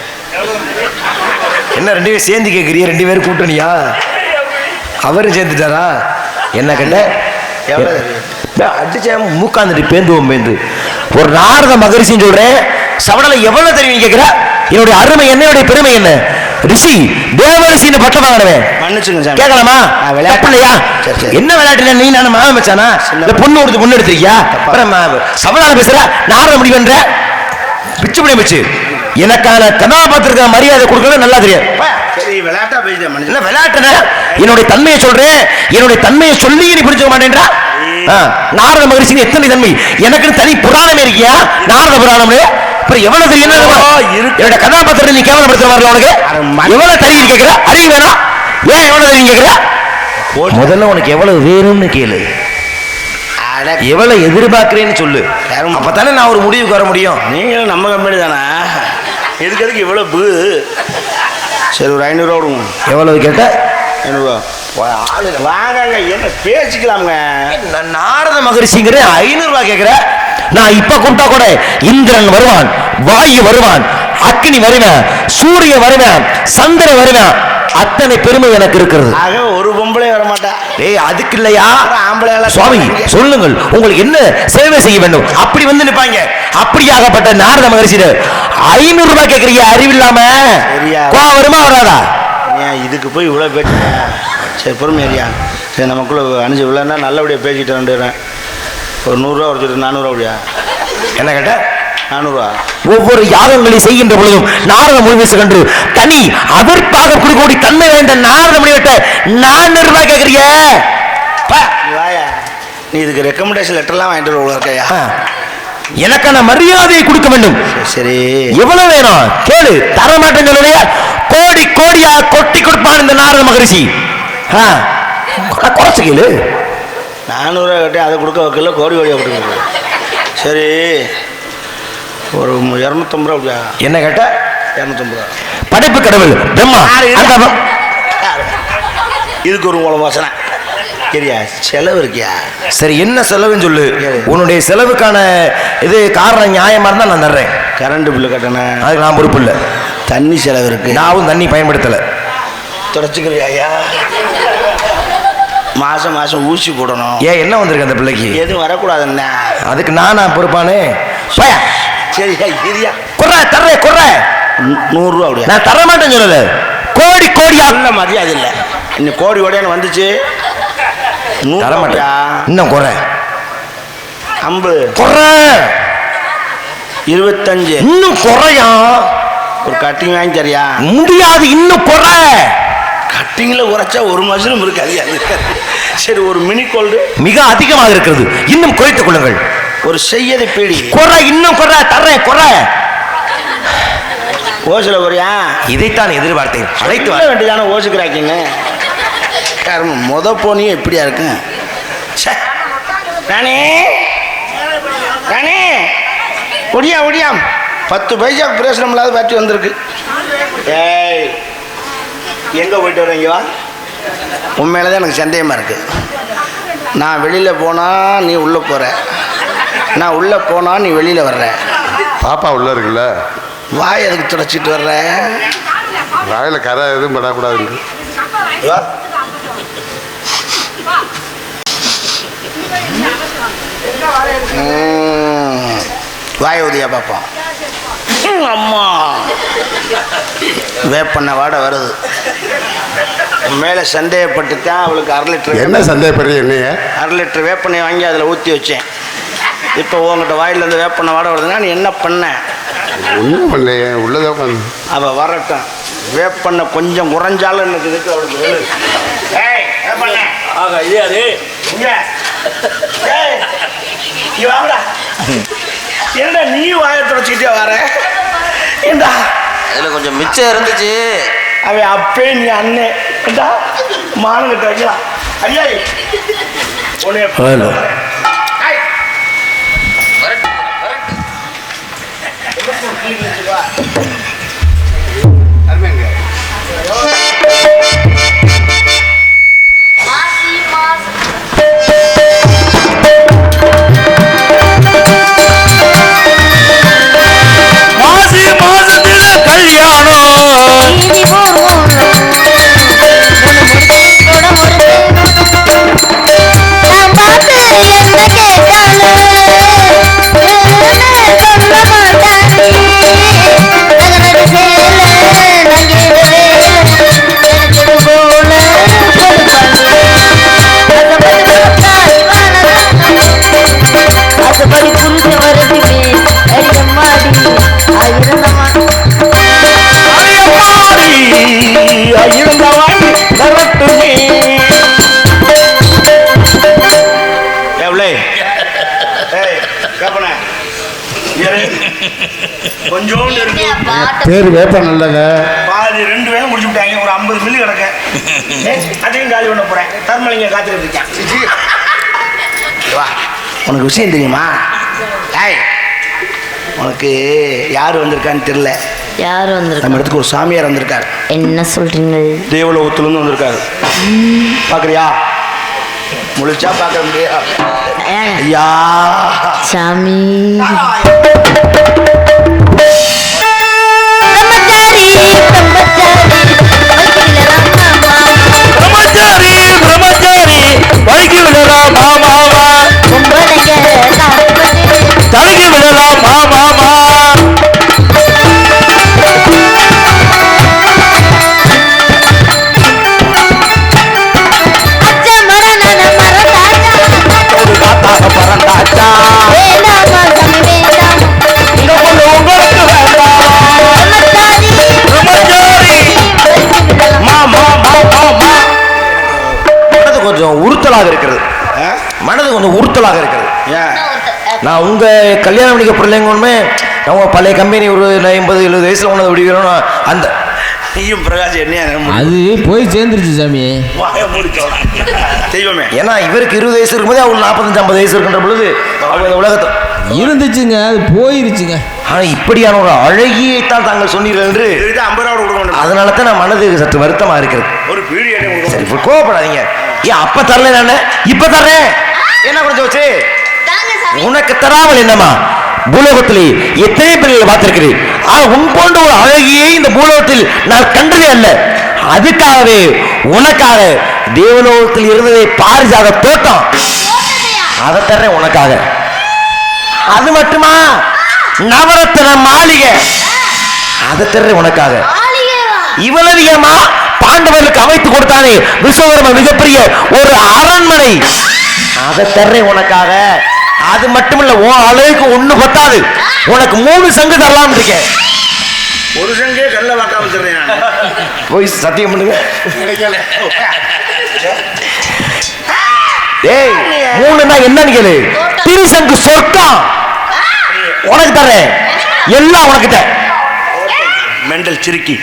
என்ன 2 பேரும் சேர்ந்து கேட்குறிய? 2 பேரும் கூட்டணியா? அவரும் சேர்ந்துட்டாரா? என்ன கேட்ட? எவ்வளோ அடிச்சேன் மூக்காந்துட்டு பேந்து ஒரு நாரத மகரிஷின்னு சொல்றேன். சவடலை எவ்வளவு தெரியும் கேட்கிற? என்னுடைய அருமை என்ன, என்னுடைய பெருமை என்ன? ரிஷி தேவரிசின்னு பட்டம் வாங்கினவன். மன்னிச்சுங்க சார். கேட்கலாமா? விளையாட்டு இல்லையா? என்ன விளையாட்டு? நீ நானும் மாமன் மச்சானா? இல்ல பொண்ணு எடுத்திருக்கியா? சவடால பேசுற நாரத முடிவென்ற பிச்சு பிடி வச்சு எனக்கான கதாபாத்திரத்துக்கு மரியாதை கொடுக்கறது நல்லா தெரியும். விளையாட்டா பேசுறேன். என்ன விளையாட்டுன? என்னுடைய தன்மையை சொல்றேன். என்னுடைய தன்மையை சொல்லி நீ புரிஞ்சுக்க மாட்டேன்றா? நாரத மகரிஷி எத்தனை தன்மை எனக்கு தனி புராணமே இருக்கியா? நாரத புராணம்னு அப்புறம் எவ்வளவு தெரியும்? என்னோட கதாபாத்திரத்தை நீ கேவலப்படுத்த வரல. உனக்கு எவ்வளவு தெரியும் கேட்கிற? அறிவு வேணா? ஏன் எவ்வளவு தெரியும் கேட்கிற? முதல்ல உனக்கு எவ்வளவு வேணும்னு கேளு. எவ்வளவு எதிர்பார்க்கிறேன்னு சொல்லு. அப்பதானே நான் ஒரு முடிவுக்கு வர முடியும். நீங்களும் நம்ம கம்பெனி தானே. எதுக்கு இவ்வளவு? சரி, ஒரு 500 ரூபா விடுங்க. எவ்வளவு கேட்ட? 500 ரூபா. வாங்க, என்ன பேசிக்கலாமுங்க. நாரத மகரிஷிங்கிற 500 ரூபா கேட்கிற? நான் இப்ப கூப்பிட்டா கூட இந்திரன் வருவான், வாயு வருவான், அக்னி வருவேன், சூரியன் வருவேன், சந்திரன் வருவேன். அத்தனை பெருமை எனக்கு இருக்கிறது. ஒரு பொம்பளை வர மாட்டா. அதுக்கு இல்லையா ஆம்பளை? சுவாமி சொல்லுங்கள், உங்களுக்கு என்ன சேவை செய்ய வேண்டும்? அப்படி வந்து நிப்பாங்க. அப்படியாகப்பட்ட நாரத மகரிஷி 500 ரூபாய் கேட்கறீங்க? அறிவில்லாம கோவம் வருமா வராதா? இதுக்கு போய் இவ்வளோ பேச்சு. சரி, பொறுமையா. சரி, நமக்குள்ள அணிஞ்சு இவ்வளோன்னா நல்லபடியாக பேசிக்கிட்டு வந்துடுறேன். ஒரு 100 ரூபா வச்சுட்டு 400 ரூபா அப்படியா? என்ன கேட்ட? 400 ரூபா. ஒவ்வொரு யாகங்களை செய்கின்ற பொழுதும் நாரத மொழிவேச கண்டு தனி அதற்காக குடிக்கோடி தன்மை வேண்ட நாரத மொழிவிட்ட 400 ரூபாய் கேட்கறிய? நீ இதுக்கு ரெக்கமெண்டேஷன் லெட்டர்லாம் வாங்கிட்டு இருக்கையா? எனக்கான மரியாதையை கொடுக்க வேண்டும். சரி, எவ்வளவு வேணும் கேளு. தரமாட்டேன் சொல்லுடைய கோடி கோடியா கொட்டி கொடுப்பான் இந்த நாரத மகரிஷி. குறைச்சு கேளு. 400 ரூபா கட்டி அதை கொடுக்க வைக்கல, கோடி கோடியா கொடுக்க. சரி, ஒரு 250 ரூபா. என்ன கேட்ட? 250 ரூபா. படைப்பு கடவுள் பிரம்மா. இதுக்கு ஒரு மூலம் வாசனை. சரியா? செலவு இருக்கியா? சரி, என்ன செலவுன்னு சொல்லு. உன்னுடைய செலவுக்கான இது காரணம் நியாயமா இருந்தா நான் தர்றேன். கரண்ட் பில்லு கட்டணேன், அதுக்கு நான் பொறுப்பு இல்லை. தண்ணி செலவு இருக்கு, நானும் தண்ணி பயன்படுத்தல. தொடச்சிக்கிறியா? மாசம் மாசம் ஊசி போடணும். ஏன் என்ன வந்திருக்கு அந்த பிள்ளைக்கு? எதுவும் வரக்கூடாதுன்னா அதுக்கு நானா பொறுப்பானே? சரியா? இரியா குற தர்றே குற 100 ரூபா அப்படியா? நான் தர மாட்டேன்னு சொல்லல. கோடி கோடியா இல்லை, மரியாதை இல்லை. இன்னும் கோடி கோடியான்னு வந்துச்சு. 100 தர மாட்டேன். இன்னும் குறை 50 குறை 25 இன்னும் குறையா? ஒரு கட்டிங் வாங்கி தரியா? முடியாது, இன்னும் குறை. கட்டிங்கில் உரைச்சா ஒரு மசலும் இருக்காது. சரி, ஒரு மினி கோல்டு மிக அதிகமாக இருக்கிறது, இன்னும் குறைத்துக் கொள்ளுங்கள். ஒரு செய்யதை பீடி குறை, இன்னும் குறை தர்றேன் குறை. ஓசில் போறியா? இதைத்தான் எதிர்பார்த்தேன். அழைத்து சொல்ல வேண்டியதானே ஓசுக்கிறாக்கின்னு. முத போனியும் எப்படியா இருக்கு? ராணி ராணி ஒடியாம் 10 பைசாக்கு பிரயோசனம் இல்லாத பேட்டரி வந்திருக்கு. ஏய் எங்கே போயிட்டு வரீங்க? வா, உண்மையில தான் எனக்கு சந்தேகமாக இருக்குது. நான் வெளியில் போனால் நீ உள்ளே போகிற, நான் உள்ளே போனால் நீ வெளியில் வர்ற. பாப்பா உள்ள இருக்குல்ல, வாய் எதுக்கு துடைச்சிட்டு வர்ற? வாயில் கரை எதுவும் படக்கூடாது. வா. வாய் ஊதியா பார்ப்போம். அம்மா வேப்பண்ண வாடை வருது. மேலே சந்தேகப்பட்டு தான் அவளுக்கு 1/2 லிட்டர். என்ன சந்தேகப்படுறீங்க? என்னைய 1/2 லிட்டர் வேப்பெண்ணெய் வாங்கி அதில் ஊற்றி வச்சேன். இப்போ உங்கள்கிட்ட வாயிலேருந்து வேப்பண்ண வாடை வருதுன்னா நீ என்ன பண்ண? ஒன்றும் பண்ணலையே, உள்ளதான் பண்ண. அவள் வரட்டும். வேப்பண்ண கொஞ்சம் குறைஞ்சாலும் எனக்கு இதுக்கு அவளுக்கு வேலை. ஏய் வேப்பண்ண ஆகா இதே அது இங்கே. ஏய் நீ வாங்கடா. என்னடா நீ வாயை தொடச்சிக்கிட்டே வர? ஏண்டா அதில் கொஞ்சம் மிச்சம் இருந்துச்சு. அவன் அப்பே நீ அண்ணன் ஏண்டா மானங்கிட்ட வைக்கலாம். ஐயா உன்னைய ஹலோ மாசி மாசத்துல கல்யாணம் கொஞ்சோண்டு இருக்கு. பேர் வேப்ப நல்லங்க. பாதி 2 வேலை முடிச்சு விட்டாங்க. ஒரு 50 மில்லி கிடக்கு. அதையும் காலி பண்ண போறேன். தர்மலிங்க காத்துக்கிட்டு இருக்கேன். வா, உனக்கு விஷயம் தெரியுமா? ஏய் உனக்கு யார் வந்திருக்கான்னு தெரியல. யார் வந்திருக்கா? நம்ம இடத்துக்கு ஒரு சாமியார் வந்திருக்காரு. என்ன சொல்றீங்க? தேவலோகத்துலேருந்து வந்திருக்காரு. பார்க்குறியா? முழிச்சா பார்க்க முடியா? ஐயா சாமி பிரம்மச்சாரி பிரம்மச்சாரி வழுக்கி விடலாம் மாமாவா, தழுகி விடலாம் மாமாவா. பறந்தாச்சா உங்களுக்கு மனது கொஞ்சம் உறுத்தலாக இருக்கிறது. மனது கொஞ்சம் உறுத்தலாக இருக்கிறது. நான் உங்க கல்யாணம் பண்ணிக்க பிள்ளைங்கன்னு அவங்க பழைய கம்பெனி ஒரு 80-70 வயசுல உனது விடுகிறோம். அந்த நீயும் பிரகாஷ் என்ன அது போய் சேர்ந்துருச்சு சாமி. தெய்வமே. ஏன்னா இவருக்கு 20 வயசு இருக்கும்போது அவங்களுக்கு 45-50 வயசு இருக்கின்ற பொழுது அவங்க உலகத்தை இருந்துச்சுங்க, அது போயிருச்சுங்க. ஆனா இப்படியான ஒரு அழகியைத்தான் தாங்கள் சொன்னீர்கள் என்று 50 ரூபா கொடுக்கணும். அதனால தான் நான் மனது சற்று வருத்தமா இருக்கிறது. ஒரு பீடி சரி இப்போ கோவப்படாதீங்க. ஏன் அப்ப தரல நானு இப்ப தர்றேன். என்ன கொஞ்சம் வச்சு உனக்கு தராமல் என்னமா? பூலோகத்திலே எத்தனை பேர்களை பார்த்திருக்கிறேன். உன் போன்ற ஒரு அழகியை இந்த பூலோகத்தில் நான் கண்டதே அல்ல. அதுக்காகவே உனக்காக தேவலோகத்தில் இருந்ததை பாரிஜாத தோட்டம் அதை தர்றேன் உனக்காக. அது மட்டுமா? நவரத்ன மாளிகை அதை தர்றேன் உனக்காக. இவ்வளவு ஏமா பாண்டவர்களுக்கு அமைத்து கொடுத்தானே விஸ்வகர்ம மிகப்பெரிய ஒரு அரண்மனை அதை தர்றேன் உனக்காக. அது மட்டுமில்ல, உன் அளவுக்கு 1 பத்தாது, உனக்கு 3 சங்கு தரலாம் இருக்கேன். ஒரு சங்கே கல்ல வாக்காம சொல்றேன். போய் சத்தியம் பண்ணுங்க. டேய் 3ன்னா என்னன்னு கேளு. திருசங்கு சொர்க்கம் உனக்கு தரேன், எல்லாம் உனக்கு தரேன். மெண்டல் சிரிக்கி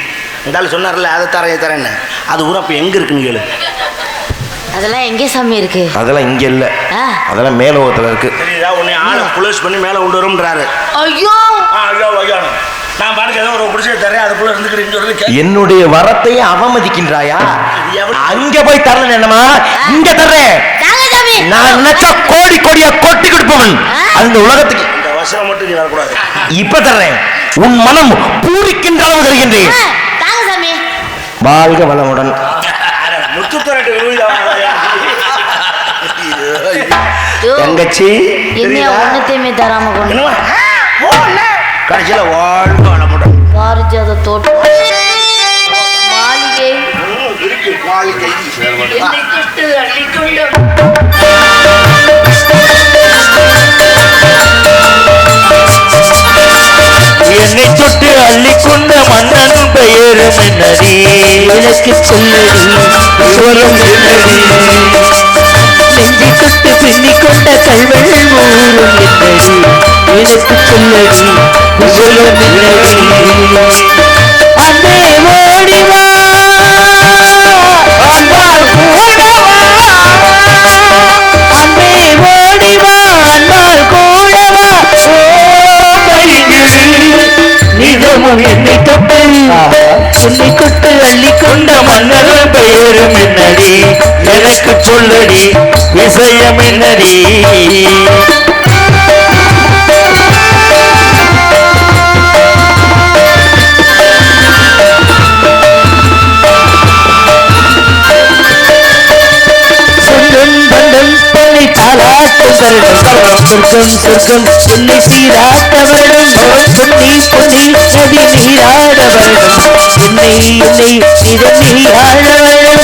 இருந்தாலும் சொன்னார்ல அதை தரேன்னு அது ஊரா இப்போ எங்கே இருக்குன்னு கேளு. அதெல்லாம் எங்கே சாமி இருக்கு? அதெல்லாம் இங்க இல்ல, அதெல்லாம் மேலோகத்துல இருக்கு. தெரியுதா? உன்னை ஆளை புலஸ் பண்ணி மேலே கொண்டு வரும்ன்றாரு. ஐயோ ஐயோ ஐயோ, நான் பாட்டுக்கு ஏதோ ஒரு பிடிச்ச தரேன் அதுக்குள்ள இருந்துக்கிறேன்னு என்னுடைய வரத்தை அவமதிக்கின்றாயா? அங்க போய் தரல என்னமா, இங்க தர்றேன். நான் நினைச்சா கோடி கோடியா கொட்டி கொடுப்பவன் அந்த உலகத்துக்கு. இந்த வசனம் மட்டும் நீ வரக்கூடாது. இப்ப தர்றேன், உன் மனம் பூரிக்கின்ற அளவு தருகின்றேன். வாழ்க வளமுடன். தங்கச்சி ஒன்னத்தையுமே தராம கொண்டு கடைசியில வாழ்க வளமுடன். பாரிஜாத தோட்டம் மாளிகை என்னை தொட்டு அள்ளிக்கொண்டு என்னை தொட்டு அள்ளிக்கொண்ட மன்னன் பெயரும் என்னடி, எனக்கு சொல்லடி வரும் என்னடி, நெஞ்சை தொட்டு பின்னிக் கொண்ட கல்வள் ஊரும் என்னடி, எனக்கு சொல்லடி வரும் என்னடி, அந்தே ஓடிவா அன்பால் கூடவா, அந்தே ஓடிவா அன்பால் கூடவா, நிதமும் என்னை தொட்டு என்னை தொட்டு அள்ளி கொண்ட மன்னர் பெயரும் என்னடி, எனக்கு சொல்லடி விஷயம் என்னடி. சொர்க்கம் சொர்க்கம் என்னை சீராட்ட வருடம், பொன்னி பொன்னி நதி நீராட வருடம், என்னை என்னை நிறம் நீராட வருடம்,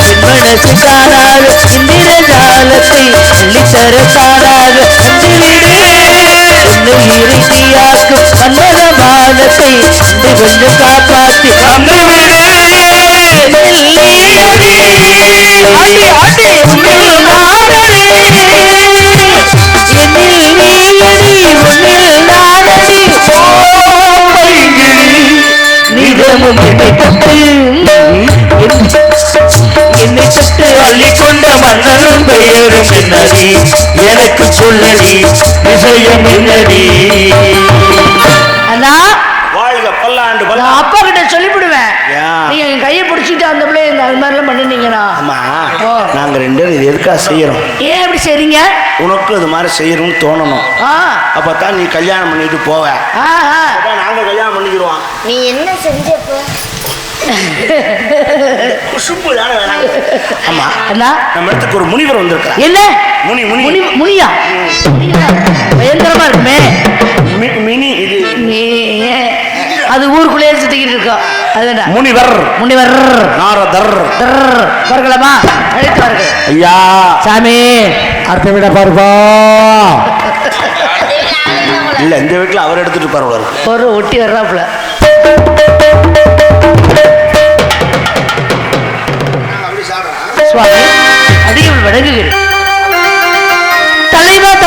என் மனசு தானாக இந்திர ஜாலத்தை அள்ளித்தர தானாக அஞ்சுவிடு, என்னை இறைதியாக்கும் மன்னர பாலத்தை அன்று கொஞ்சம் காப்பாற்றி அங்குவிடு, ஆடி ஆடி உன்னில் நாடடி, என்னில் நீயடி உன்னில் நாடடி, நிதமும் என்னை தொட்டு என்னை தொட்டு அள்ளிக்கொண்ட மன்னனும் பெயரும் என்னடி, எனக்கு சொல்லடி விஷயம் என்னடி. அண்ணா வாழ்க பல்லாண்டு நான் பல்லாண்டு. அப்பா கிட்ட சொல்லிவிடுவேன். ஏன்? நீங்க என் கையை பிடிச்சிட்டு அந்த பிள்ளை அது மாதிரிலாம் பண்ணினீங்கன்னா ஆமா, நாங்க ரெண்டு பேரும் இது எதுக்காக செய்யறோம்? ஏன் எப்படி செய்றீங்க? உனக்கு இது மாதிரி செய்யணும்னு தோணணும். ஆ அப்பதான் நீ கல்யாணம் பண்ணிட்டு போவ. ஆஹா நாங்க கல்யாணம் பண்ணிக்கிறோம். நீ என்ன செஞ்சப்போ? குசும்பு தானே வேணாங்க. ஆமா, அண்ணா நம்ம இடத்துக்கு ஒரு முனிவர் வந்திருக்கா. என்ன முனி முனி முனியா? பயங்கரமா இருக்குமே. மினி இது நீ அது ஊருக்குள்ளேயே சுத்திக்கிட்டு இருக்கோம். அதுடா முனிவர் முனிவர் நாரதர். பார்க்கலாமா? அழைத்து வார்கள். ஐயா சாமி அடுத்த விட பாருப்பா. இல்ல, இந்த வீட்டுல அவர் எடுத்துட்டு போறவர் ஒரு ஒட்டி வர்றாப்புல. சுவாமி அதிகம் வணங்குகிறேன்.